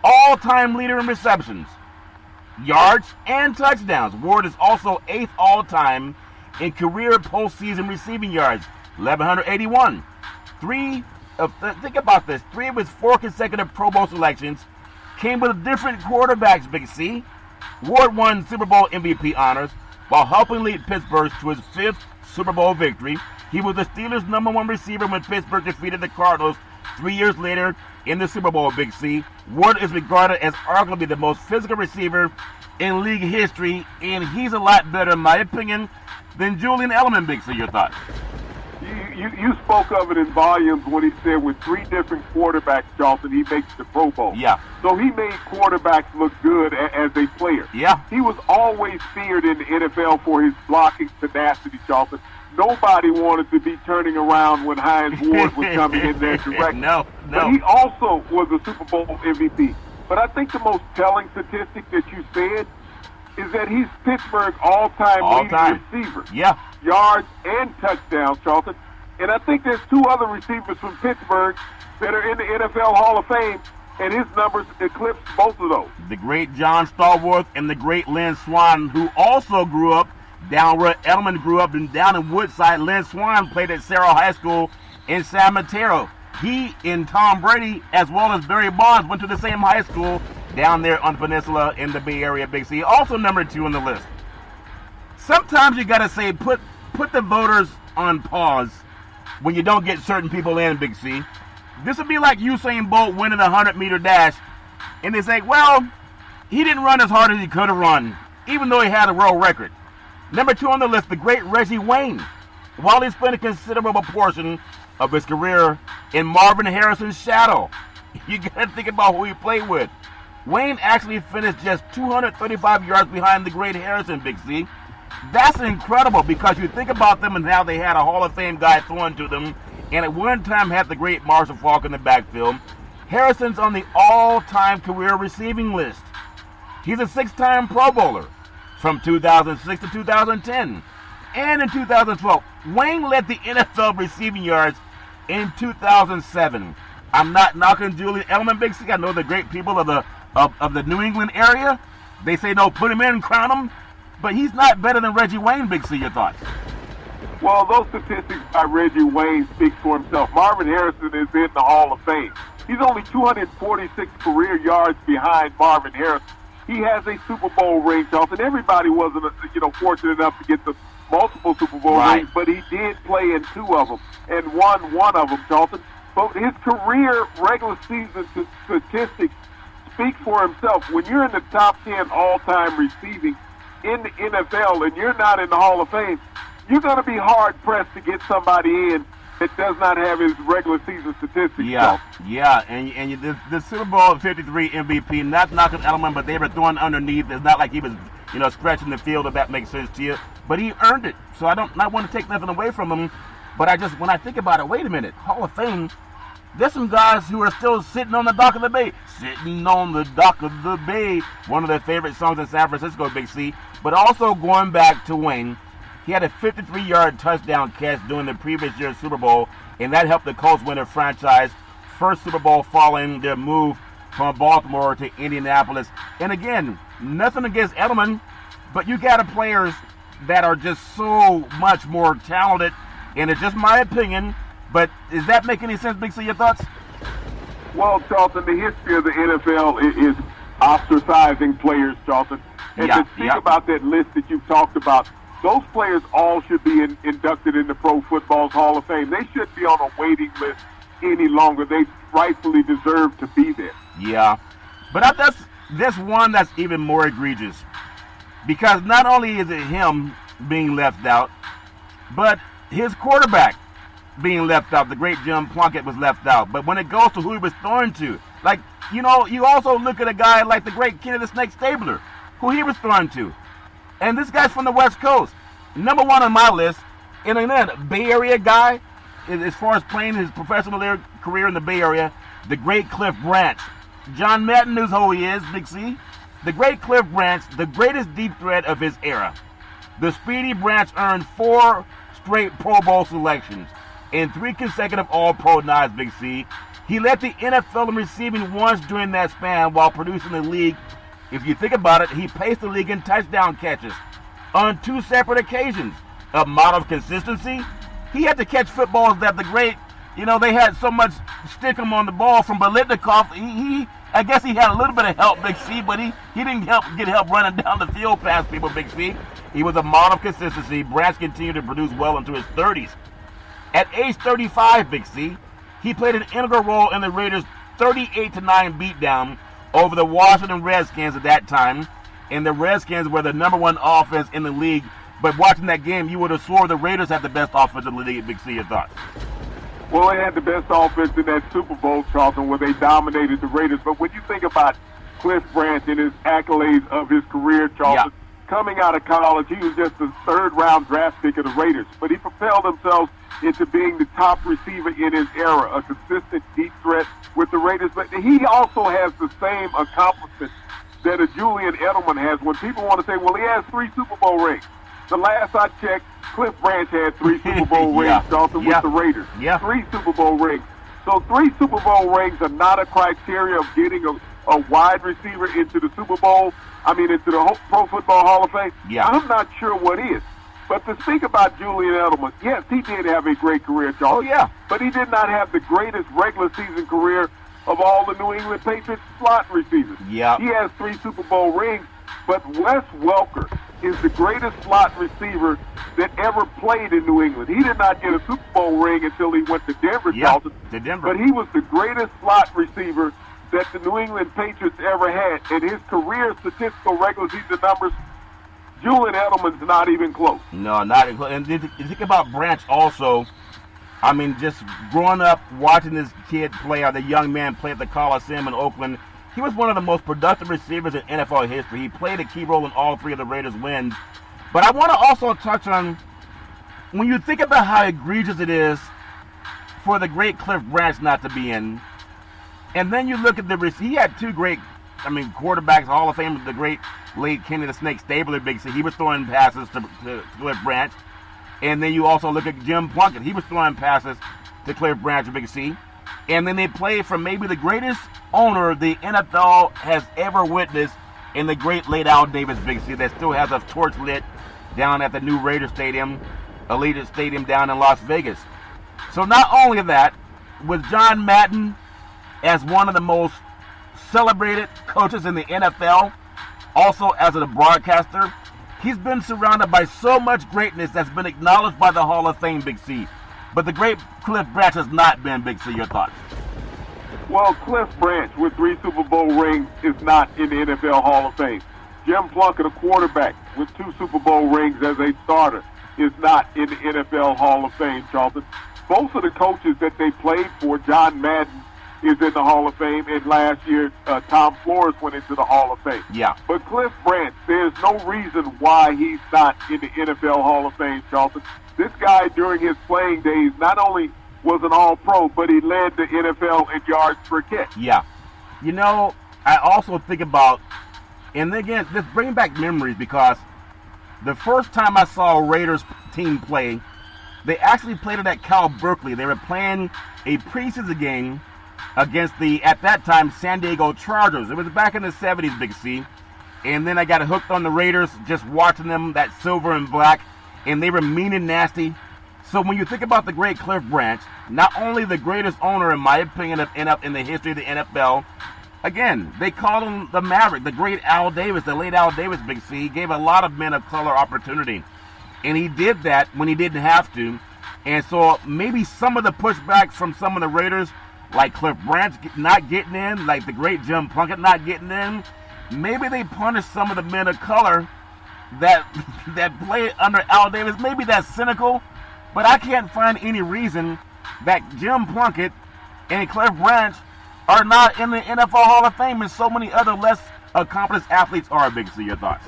all-time leader in receptions, yards, and touchdowns. Ward is also 8th all-time in career postseason receiving yards, 1,181. Think about this. 3 of his 4 consecutive Pro Bowl selections came with different quarterbacks, Big C. Ward won Super Bowl MVP honors while helping lead Pittsburgh to his 5th Super Bowl victory. He was the Steelers' #1 receiver when Pittsburgh defeated the Cardinals 3 years later in the Super Bowl, Big C. Ward is regarded as arguably the most physical receiver in league history, and he's a lot better, in my opinion, than Julian Edelman, Big C. Your thoughts? You spoke of it in volumes when he said with 3 different quarterbacks, Charlton, he makes the Pro Bowl. Yeah. So he made quarterbacks look good as a player. Yeah. He was always feared in the NFL for his blocking tenacity, Charlton. Nobody wanted to be turning around when Heinz Ward was coming in their direction. No. But he also was a Super Bowl MVP. But I think the most telling statistic that you said is that he's Pittsburgh's all-time leading receiver. Yeah. Yards and touchdowns, Charlton. And I think there's 2 other receivers from Pittsburgh that are in the NFL Hall of Fame, and his numbers eclipse both of those. The great John Stallworth and the great Lynn Swann, who also grew up down where Edelman grew up and down in Woodside. Lynn Swann played at Cerro High School in San Mateo. He and Tom Brady, as well as Barry Bonds, went to the same high school down there on the peninsula in the Bay Area, Big C. Also number 2 on the list. Sometimes you got to say, put the voters on pause when you don't get certain people in, Big C. This would be like Usain Bolt winning a 100-meter dash, and they say, well, he didn't run as hard as he could have run, even though he had a world record. Number 2 on the list, the great Reggie Wayne. While he spent a considerable portion of his career in Marvin Harrison's shadow, you got to think about who he played with. Wayne actually finished just 235 yards behind the great Harrison, Big C. That's incredible because you think about them and how they had a Hall of Fame guy thrown to them, and at one time had the great Marshall Faulk in the backfield. Harrison's on the all-time career receiving list. He's a 6-time Pro Bowler from 2006 to 2010. And in 2012, Wayne led the NFL receiving yards in 2007. I'm not knocking Julian Edelman, Big C. I know the great people of the New England area. They say, no, put him in, crown him. But he's not better than Reggie Wayne, Big C. Your thoughts? Well, those statistics by Reggie Wayne speak for himself. Marvin Harrison is in the Hall of Fame. He's only 246 career yards behind Marvin Harrison. He has a Super Bowl ring, Charlton. Everybody wasn't, fortunate enough to get the multiple Super Bowl rings, but he did play in 2 of them and won 1 of them, Charlton. But his career regular season statistics speak for himself. When you're in the top 10 all-time receiving in the NFL and you're not in the Hall of Fame, you're going to be hard-pressed to get somebody in that does not have his regular season statistics. Yeah, and the Super Bowl 53 MVP, not knocking Edelman, but they were throwing underneath. It's not like he was, stretching the field, if that makes sense to you. But he earned it, so I don't not want to take nothing away from him. But when I think about it, wait a minute, Hall of Fame, there's some guys who are still sitting on the dock of the bay. Sitting on the dock of the bay, one of their favorite songs in San Francisco, Big C. But also going back to Wayne, he had a 53-yard touchdown catch during the previous year's Super Bowl, and that helped the Colts win their franchise first Super Bowl following their move from Baltimore to Indianapolis. And again, nothing against Edelman, but you got players that are just so much more talented, and it's just my opinion. But does that make any sense, Big C? Your thoughts? Well, Charlton, the history of the NFL is ostracizing players, Charlton. And to think about that list that you've talked about, those players all should be inducted in the Pro Football's Hall of Fame. They shouldn't be on a waiting list any longer. They rightfully deserve to be there. Yeah. But that's one that's even more egregious. Because not only is it him being left out, but his quarterback being left out. The great Jim Plunkett was left out. But when it goes to who he was throwing to, you also look at a guy like the great Kenny the Snake Stabler, who he was throwing to. And this guy's from the West Coast. Number 1 on my list, and again, a Bay Area guy, as far as playing his professional career in the Bay Area, the great Cliff Branch. John Madden knows who he is, Big C. The great Cliff Branch, the greatest deep threat of his era. The speedy Branch earned 4 straight Pro Bowl selections and 3 consecutive All-Pro nods, Big C. He led the NFL in receiving once during that span while producing the league. If you think about it, he paced the league in touchdown catches on 2 separate occasions. A model of consistency. He had to catch footballs that the great, they had so much stick him on the ball from Biletnikoff. I guess he had a little bit of help, Big C, but he didn't get help running down the field past people, Big C. He was a model of consistency. Branch continued to produce well into his 30s. At age 35, Big C, he played an integral role in the Raiders' 38-9 beatdown over the Washington Redskins at that time, and the Redskins were the number 1 offense in the league But watching that game, you would have swore the Raiders had the best offense in the league. Big C, your thoughts? Well, they had the best offense in that Super Bowl, Charlton, where they dominated the Raiders. But when you think about Cliff Branch and his accolades of his career, Charlton, coming out of college, he was just a third-round draft pick of the Raiders. But he propelled himself into being the top receiver in his era, a consistent deep threat with the Raiders. But he also has the same accomplishments that a Julian Edelman has. When people want to say, well, he has 3 Super Bowl rings. The last I checked, Cliff Branch had 3 Super Bowl rings, Charlton, with the Raiders. 3 Super Bowl rings. So 3 Super Bowl rings are not a criteria of getting a wide receiver into the Super Bowl. Into the Pro Football Hall of Fame. I'm not sure what is. But to speak about Julian Edelman, yes, he did have a great career, Charlton. But he did not have the greatest regular season career of all the New England Patriots slot receivers. He has 3 Super Bowl rings, but Wes Welker is the greatest slot receiver that ever played in New England. He did not get a Super Bowl ring until he went to Denver, Charlton. But he was the greatest slot receiver that the New England Patriots ever had. And his career statistical regular season numbers, Julian Edelman's not even close. No, not even close. And you think about Branch also. Just growing up, watching this kid play, or the young man play at the Coliseum in Oakland, he was one of the most productive receivers in NFL history. He played a key role in all 3 of the Raiders' wins. But I want to also touch on, when you think about how egregious it is for the great Cliff Branch not to be in, and then you look at he had 2 great, quarterbacks, Hall of Fame, the great late Kenny the Snake Stabler, Big C. He was throwing passes to Cliff Branch. And then you also look at Jim Plunkett. He was throwing passes to Cliff Branch, Big C. And then they played from maybe the greatest owner the NFL has ever witnessed, in the great late Al Davis, Big C, that still has a torch lit down at the new Raider Stadium, Allegiant Stadium down in Las Vegas. So not only that, with John Madden as one of the most celebrated coaches in the NFL, also as a broadcaster, he's been surrounded by so much greatness that's been acknowledged by the Hall of Fame, Big C. But the great Cliff Branch has not been, Big C. Your thoughts? Well, Cliff Branch, with 3 Super Bowl rings, is not in the NFL Hall of Fame. Jim Plunkett, a quarterback with 2 Super Bowl rings as a starter, is not in the NFL Hall of Fame, Charlton. Both of the coaches that they played for, John Madden is in the Hall of Fame, and last year Tom Flores went into the Hall of Fame. But Cliff Branch, there's no reason why he's not in the NFL Hall of Fame, Charlton. This guy, during his playing days, not only was an All-Pro, but he led the NFL in yards per catch. I also think about, and again, just bringing back memories, because the first time I saw a Raiders team play, they actually played it at Cal Berkeley. They were playing a preseason game against the, at that time, San Diego Chargers. It was back in the 70s, Big C. And then I got hooked on the Raiders, just watching them, that silver and black, and they were mean and nasty. So when you think about the great Cliff Branch, not only the greatest owner, in my opinion, in the history of the NFL, again, they called him the Maverick, the great Al Davis, the late Al Davis, Big C. He gave a lot of men of color opportunity. And he did that when he didn't have to. And so maybe some of the pushbacks from some of the Raiders, like Cliff Branch not getting in, like the great Jim Plunkett not getting in, maybe they punished some of the men of color that played under Al Davis. Maybe that's cynical, but I can't find any reason that Jim Plunkett and Cliff Branch are not in the NFL Hall of Fame, and so many other less accomplished athletes are. Big C, your thoughts?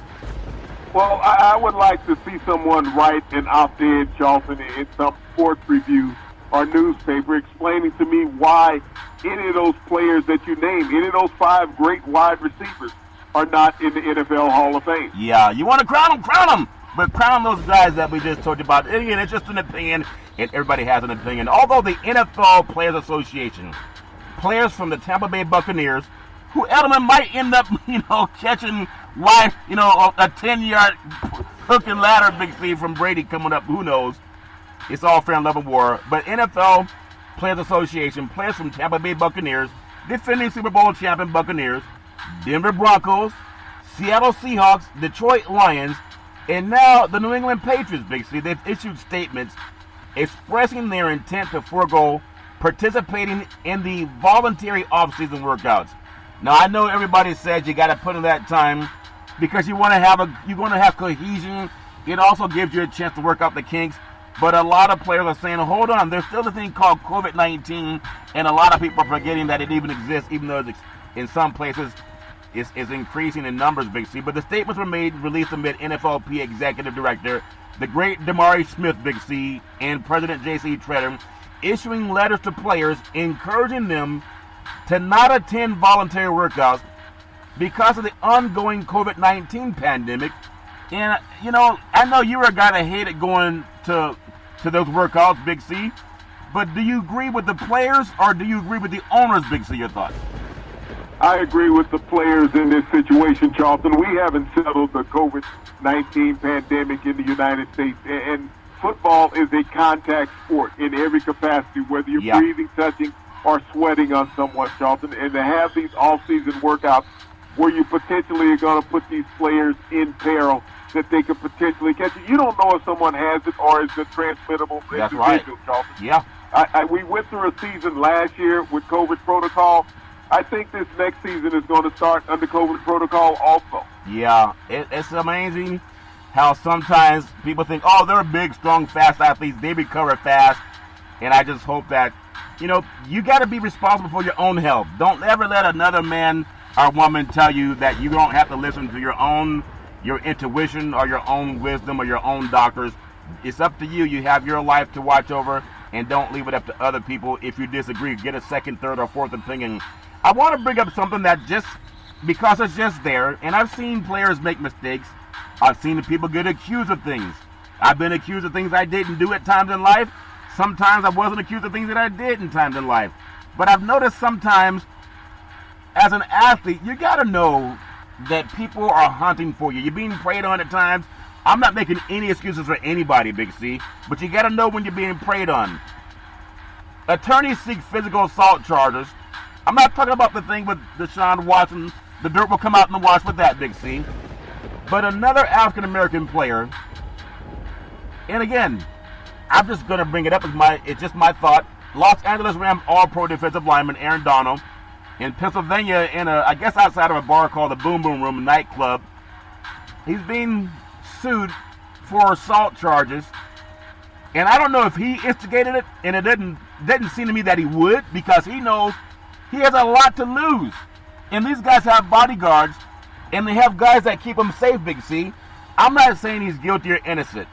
Well, I would like to see someone write an op-ed, Charlton, in some sports review or newspaper explaining to me why any of those players that you named, any of those 5 great wide receivers, are not in the NFL Hall of Fame. You want to crown them. But crown those guys that we just told you about. Again, it's just an opinion, and everybody has an opinion. Although the NFL Players Association, players from the Tampa Bay Buccaneers, who Edelman might end up, catching a 10-yard hook and ladder, Big C, from Brady coming up, who knows? It's all fair and love and war. But NFL Players Association, players from Tampa Bay Buccaneers, defending Super Bowl champion Buccaneers, Denver Broncos, Seattle Seahawks, Detroit Lions, and now the New England Patriots, Big C. They've issued statements expressing their intent to forego participating in the voluntary off-season workouts. Now, I know everybody says you got to put in that time because you want to have cohesion it also gives you a chance to work out the kinks. But a lot of players are saying, hold on, there's still a thing called COVID-19, and a lot of people are forgetting that it even exists, even though it's in some places is increasing in numbers, Big C. But the statements were released amid NFLP Executive Director, the great Damari Smith, Big C, and President J.C. Tretter, issuing letters to players encouraging them to not attend voluntary workouts because of the ongoing COVID-19 pandemic. And, you know, I know you were a guy that hated going to those workouts, Big C, but do you agree with the players or do you agree with the owners, Big C? Your thoughts? I agree with the players in this situation, Charlton. We haven't settled the COVID-19 pandemic in the United States, and football is a contact sport in every capacity, whether you're breathing, touching, or sweating on someone, Charlton. And to have these off-season workouts where you potentially are going to put these players in peril that they could potentially catch it. You don't know if someone has it or is it transmittable That's individual, right. Charlton. Yeah. We went through a season last year with COVID protocol. I think this next season is going to start under COVID protocol also. Yeah, it's amazing how sometimes people think, oh, they're big, strong, fast athletes. They recover fast. And I just hope that, you know, you got to be responsible for your own health. Don't ever let another man or woman tell you that you don't have to listen to your intuition or your own wisdom or your own doctors. It's up to you. You have your life to watch over, and don't leave it up to other people. If you disagree, get a second, third, or fourth opinion. I want to bring up something that just because it's just there, and I've seen players make mistakes. I've seen people get accused of things. I've been accused of things I didn't do at times in life. Sometimes I wasn't accused of things that I did in times in life. But I've noticed sometimes, as an athlete, you got to know that people are hunting for you. You're being preyed on at times. I'm not making any excuses for anybody, Big C, but you got to know when you're being preyed on. Attorneys seek physical assault charges. I'm not talking about the thing with Deshaun Watson. The dirt will come out in the wash with that, Big C. But another African-American player, and again, I'm just going to bring it up. It's just my thought. Los Angeles Rams All-Pro defensive lineman Aaron Donald in Pennsylvania, I guess outside of a bar called the Boom Boom Room nightclub. He's being sued for assault charges. And I don't know if he instigated it, and it didn't seem to me that he would, because he knows he has a lot to lose. And these guys have bodyguards, and they have guys that keep them safe, Big C. I'm not saying he's guilty or innocent,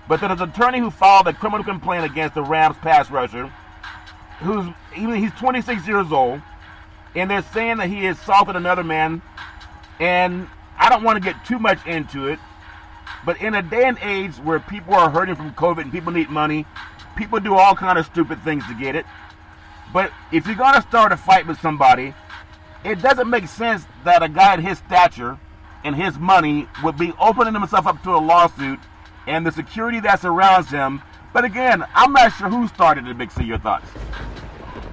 but there's an attorney who filed a criminal complaint against the Rams pass rusher, he's 26 years old, and they're saying that he assaulted another man. And I don't want to get too much into it, but in a day and age where people are hurting from COVID and people need money, people do all kind of stupid things to get it. But if you're going to start a fight with somebody, it doesn't make sense that a guy at his stature and his money would be opening himself up to a lawsuit and the security that surrounds him. But again, I'm not sure who started it, Big C. Your thoughts?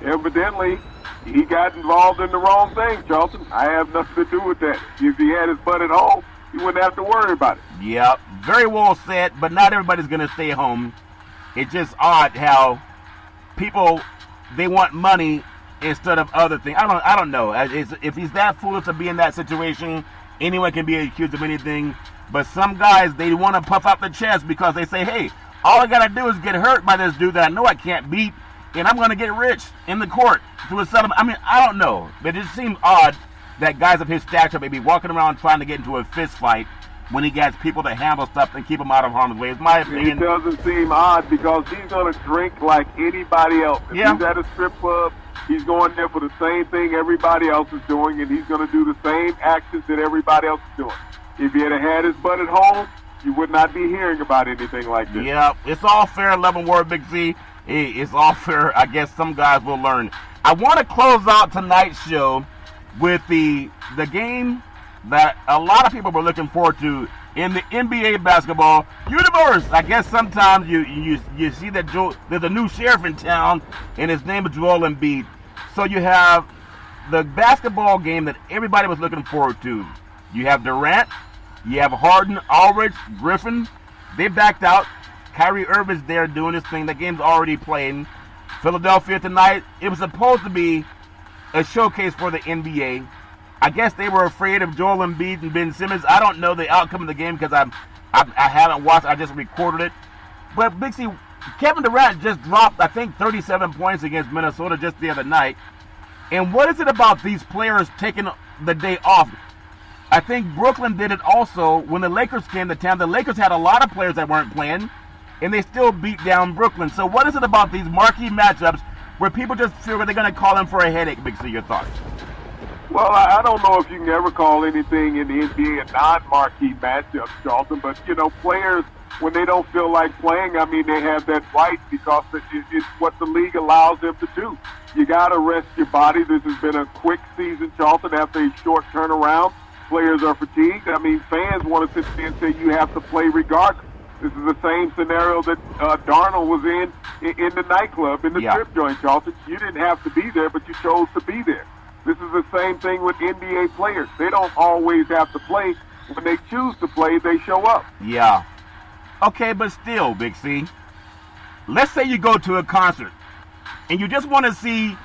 Evidently, he got involved in the wrong thing, Charlton. I have nothing to do with that. If he had his butt at home, he wouldn't have to worry about it. Yeah, very well said, but not everybody's going to stay home. It's just odd how people, they want money instead of other things. I don't know. If he's that foolish to be in that situation, anyone can be accused of anything. But some guys, they want to puff out the chest because they say, hey, all I got to do is get hurt by this dude that I know I can't beat, and I'm going to get rich in the court through a settlement. I mean, I don't know. But it just seems odd that guys of his stature may be walking around trying to get into a fist fight when he gets people to handle stuff and keep him out of harm's way. It's my opinion. It doesn't seem odd because he's going to drink like anybody else. If he's at a strip club, he's going there for the same thing everybody else is doing, and he's going to do the same actions that everybody else is doing. If he had had his butt at home, you would not be hearing about anything like this. Yeah, it's all fair, 11 word, Big Z. It's all fair. I guess some guys will learn. I want to close out tonight's show with the game that a lot of people were looking forward to in the NBA basketball universe. I guess sometimes you see that there's a new sheriff in town, and his name is Joel Embiid. So you have the basketball game that everybody was looking forward to. You have Durant, you have Harden, Aldridge, Griffin. They backed out. Kyrie Irving's there doing his thing. The game's already played. Philadelphia tonight, it was supposed to be a showcase for the NBA. I guess they were afraid of Joel Embiid and Ben Simmons. I don't know the outcome of the game because I haven't watched. I just recorded it. But Big C, Kevin Durant just dropped, I think, 37 points against Minnesota just the other night. And what is it about these players taking the day off? I think Brooklyn did it also when the Lakers came to town. The Lakers had a lot of players that weren't playing, and they still beat down Brooklyn. So what is it about these marquee matchups where people just feel they're going to call them for a headache? Big C, your thoughts? Well, I don't know if you can ever call anything in the NBA a non-marquee matchup, Charlton, but, players, when they don't feel like playing, they have that right because it's what the league allows them to do. You got to rest your body. This has been a quick season, Charlton, after a short turnaround. Players are fatigued. Fans want to sit there and say you have to play regardless. This is the same scenario that Darnold was in the nightclub, in the strip joint, Charlton. You didn't have to be there, but you chose to be there. This is the same thing with NBA players. They don't always have to play. When they choose to play, they show up. Yeah. Okay, but still, Big C, let's say you go to a concert and you just want to see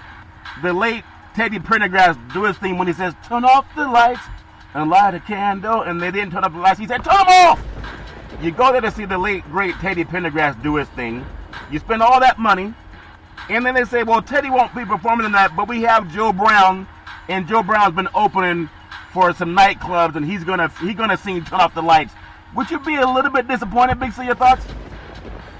the late Teddy Pendergrass do his thing when he says, turn off the lights and light a candle, and they didn't turn off the lights. He said, turn them off! You go there to see the late, great Teddy Pendergrass do his thing. You spend all that money, and then they say, well, Teddy won't be performing tonight, but we have Joe Brown, and Joe Brown's been opening for some nightclubs, and he's gonna sing Turn Off the Lights. Would you be a little bit disappointed, Big C? Your thoughts?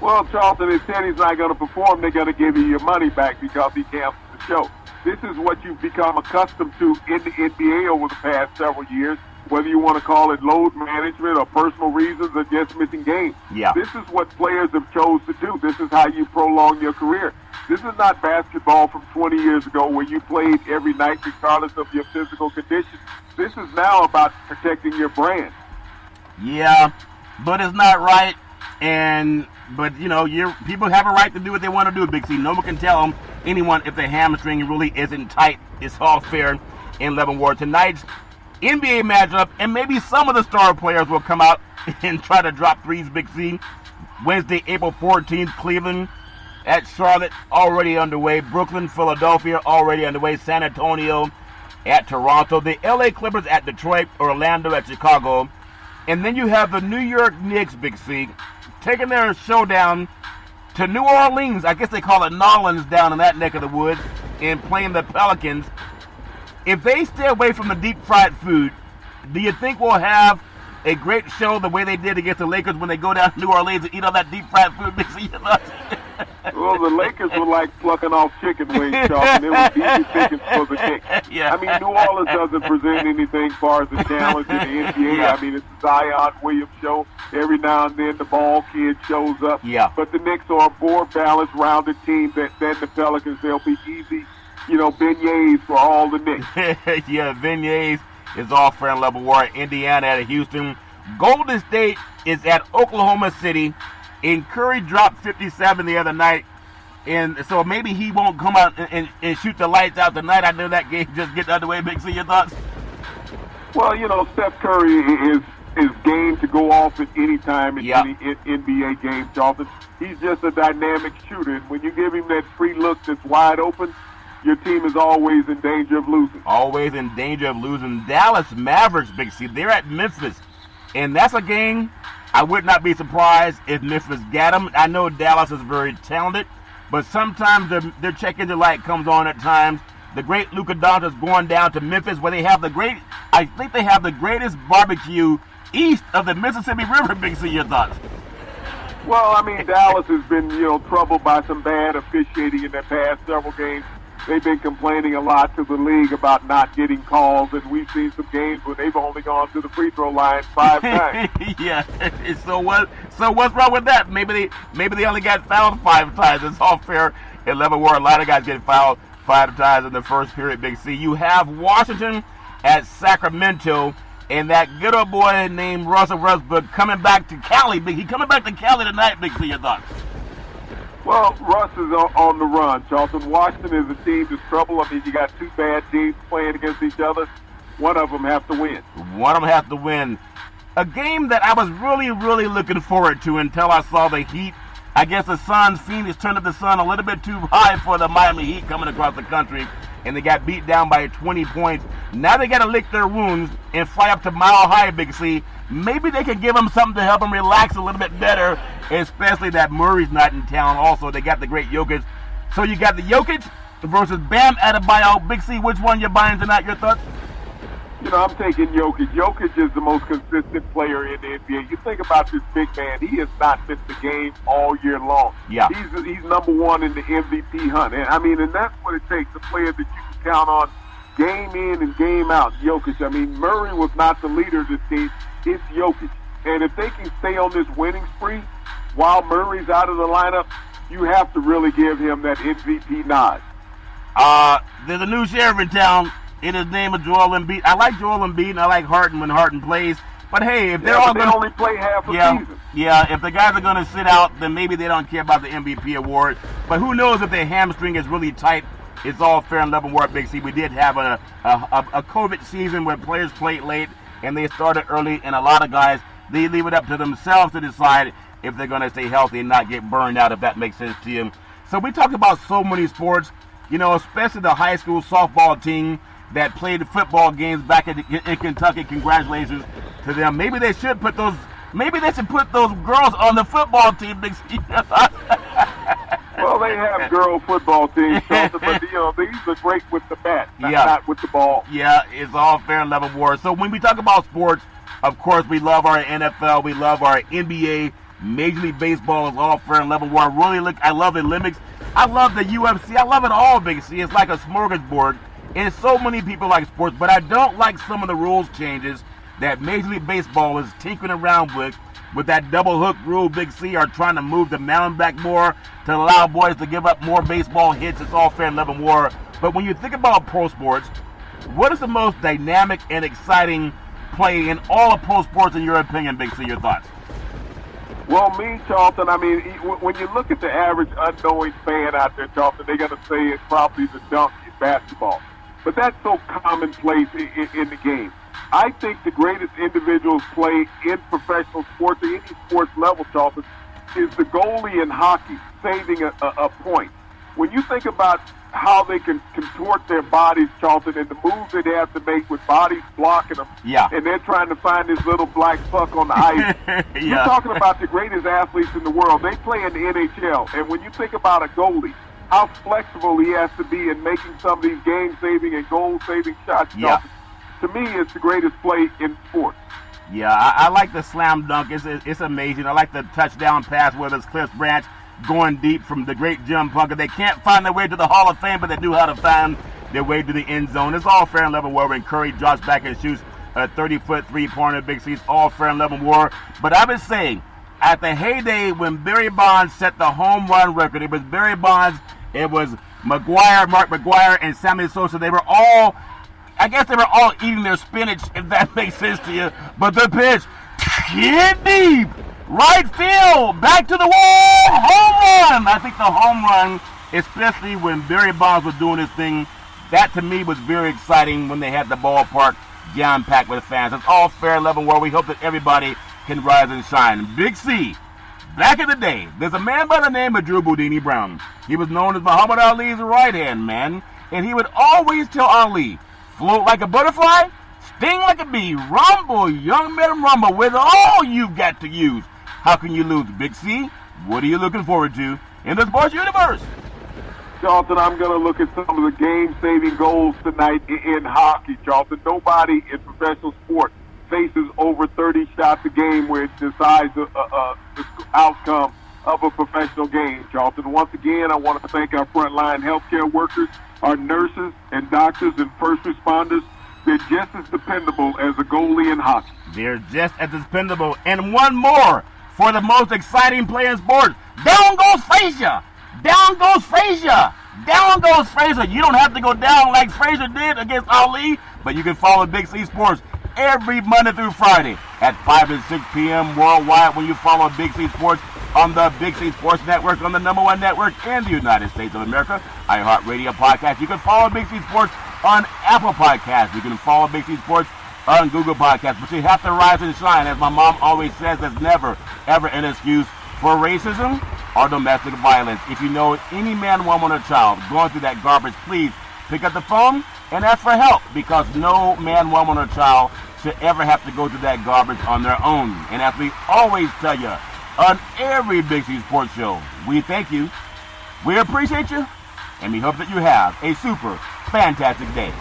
Well, Charlton, if Teddy's not going to perform, they're going to give you your money back because he canceled the show. This is what you've become accustomed to in the NBA over the past several years, whether you want to call it load management or personal reasons or just missing games. Yeah. This is what players have chose to do. This is how you prolong your career. This is not basketball from 20 years ago where you played every night regardless of your physical condition. This is now about protecting your brand. Yeah, but it's not right. But people have a right to do what they want to do, Big C. No one can tell anyone if the hamstring really isn't tight. It's all fair in Levin Ward. Tonight's NBA matchup, and maybe some of the star players will come out and try to drop threes, Big C. Wednesday, April 14th, Cleveland at Charlotte, already underway. Brooklyn, Philadelphia, already underway. San Antonio at Toronto. The LA Clippers at Detroit. Orlando at Chicago. And then you have the New York Knicks, Big C, taking their showdown to New Orleans. I guess they call it Nolans down in that neck of the woods, and playing the Pelicans. If they stay away from the deep fried food, do you think we'll have a great show the way they did against the Lakers when they go down to New Orleans and eat all that deep fried food, Big C? Well, the Lakers were like plucking off chicken wings, Charlton. It was easy pickings for the Knicks. Yeah. New Orleans doesn't present anything as far as a challenge in the NBA. Yeah. It's a Zion Williams show. Every now and then the ball kid shows up. Yeah. But the Knicks are a more balanced, rounded team than the Pelicans. They'll be easy, beignets for all the Knicks. Yeah, beignets is all fair and level war. Indiana at Houston. Golden State is at Oklahoma City. And Curry dropped 57 the other night, and so maybe he won't come out and shoot the lights out tonight. I know that game just get underway. Big C, your thoughts? Well, Steph Curry is game to go off at any time in any NBA game, Charlton. He's just a dynamic shooter, and when you give him that free look that's wide open, your team is always in danger of losing. Always in danger of losing. Dallas Mavericks, Big C, they're at Memphis, and that's a game I would not be surprised if Memphis got them. I know Dallas is very talented, but sometimes their check engine light comes on at times. The great Luka Doncic going down to Memphis, where I think they have the greatest barbecue east of the Mississippi River. Big C, your thoughts? Well, Dallas has been, troubled by some bad officiating in their past several games. They've been complaining a lot to the league about not getting calls, and we've seen some games where they've only gone to the free throw line 5 times. Yeah. So what's wrong with that? Maybe they only got fouled 5 times. It's all fair. At Levin Ward, a lot of guys get fouled 5 times in the first period. Big C. You have Washington at Sacramento, and that good old boy named Russell Westbrook coming back to Cali. He coming back to Cali tonight. Big C, your thoughts? Well, Russ is on the run, Charlton. Washington is a team that's trouble. You got 2 bad teams playing against each other. One of them has to win. One of them has to win. A game that I was really, really looking forward to until I saw the Heat. I guess the Phoenix turned up the sun a little bit too high for the Miami Heat coming across the country. and they got beat down by 20 points. Now they got to lick their wounds and fly up to Mile High, Big C. Maybe they can give them something to help them relax a little bit better, especially that Murray's not in town. Also, they got the great Jokic. So you got the Jokic versus Bam Adebayo. Big C, which one you buying tonight? Your thoughts? You know, I'm taking Jokic. Jokic is the most consistent player in the NBA. You think about this big man, he has not missed a game all year long. Yeah. He's number one in the MVP hunt. And that's what it takes, a player that you can count on game in and game out. Jokic. Murray was not the leader of this team. It's Jokic. And if they can stay on this winning spree while Murray's out of the lineup, you have to really give him that MVP nod. There's a new sheriff in town. In his name of Joel Embiid. I like Joel Embiid and I like Harden when Harden plays. But hey, if they're all going to only play half a season. Yeah, if the guys are going to sit out, then maybe they don't care about the MVP award. But who knows if their hamstring is really tight? It's all fair and level war, Big C. We did have a COVID season where players played late and they started early, and a lot of guys, they leave it up to themselves to decide if they're going to stay healthy and not get burned out, if that makes sense to you. So we talk about so many sports, especially the high school softball team that played football games back in Kentucky. Congratulations to them. Maybe they should put those girls on the football team, Big C. Well, they have girl football teams, but these are great with the bat, not with the ball. Yeah, it's all fair and level war. So when we talk about sports, of course, we love our NFL, we love our NBA, Major League Baseball is all fair and level war. I love the Olympics. I love the UFC. I love it all, Big C. It's like a smorgasbord. And so many people like sports, but I don't like some of the rules changes that Major League Baseball is tinkering around with that double hook rule. Big C are trying to move the mound back more to allow boys to give up more baseball hits. It's all fair and level war. But when you think about pro sports, what is the most dynamic and exciting play in all of pro sports in your opinion, Big C? Your thoughts? Well, me, Charlton, when you look at the average unknowing fan out there, Charlton, they're going to say it's probably the dunk in basketball. But that's so commonplace in the game. I think the greatest individuals play in professional sports, or any sports level, Charlton, is the goalie in hockey saving a point. When you think about how they can contort their bodies, Charlton, and the moves that they have to make with bodies blocking them, and they're trying to find this little black puck on the ice. You're talking about the greatest athletes in the world. They play in the NHL. And when you think about a goalie, how flexible he has to be in making some of these game-saving and goal-saving shots. Yeah. To me, it's the greatest play in sports. Yeah, I like the slam dunk. It's amazing. I like the touchdown pass, whether it's Cliff Branch going deep from the great Jim Plunkett. They can't find their way to the Hall of Fame, but they do how to find their way to the end zone. It's all fair and level war when Curry drops back and shoots a 30-foot three-pointer. Big C's all fair and level war. But I've been saying, at the heyday when Barry Bonds set the home run record, it was Barry Bonds, it was Mark McGwire, and Sammy Sosa. They were all eating their spinach, if that makes sense to you. But the pitch, hit deep, right field, back to the wall, home run. I think the home run, especially when Barry Bonds was doing his thing, that to me was very exciting when they had the ballpark jam-packed with fans. It's all fair and level war. We hope that everybody can rise and shine. Big C, back in the day, there's a man by the name of Drew Boudini Brown. He was known as Muhammad Ali's right-hand man, and he would always tell Ali, float like a butterfly, sting like a bee, rumble, young men, rumble with all you've got to use. How can you lose, Big C? What are you looking forward to in the sports universe? Charlton, I'm going to look at some of the game-saving goals tonight in hockey, Charlton. Nobody in professional sports faces over 30 shots a game where it decides the outcome of a professional game, Charlton. Once again, I want to thank our frontline healthcare workers, our nurses and doctors and first responders. They're just as dependable as a goalie in hockey. They're just as dependable. And one more for the most exciting play in sports. Down goes Frazier. Down goes Frazier. Down goes Frazier. You don't have to go down like Frazier did against Ali, but you can follow Big C Sports every Monday through Friday at 5 and 6 p.m. worldwide when you follow Big C Sports on the Big C Sports Network, on the #1 network in the United States of America, iHeartRadio podcast. You can follow Big C Sports on Apple Podcasts. You can follow Big C Sports on Google Podcasts. But you have to rise and shine. As my mom always says, there's never, ever an excuse for racism or domestic violence. If you know any man, woman, or child going through that garbage, please Pick up the phone and ask for help, because no man, woman, or child should ever have to go through that garbage on their own. And as we always tell you on every Big C Sports Show, we thank you, we appreciate you, and we hope that you have a super fantastic day.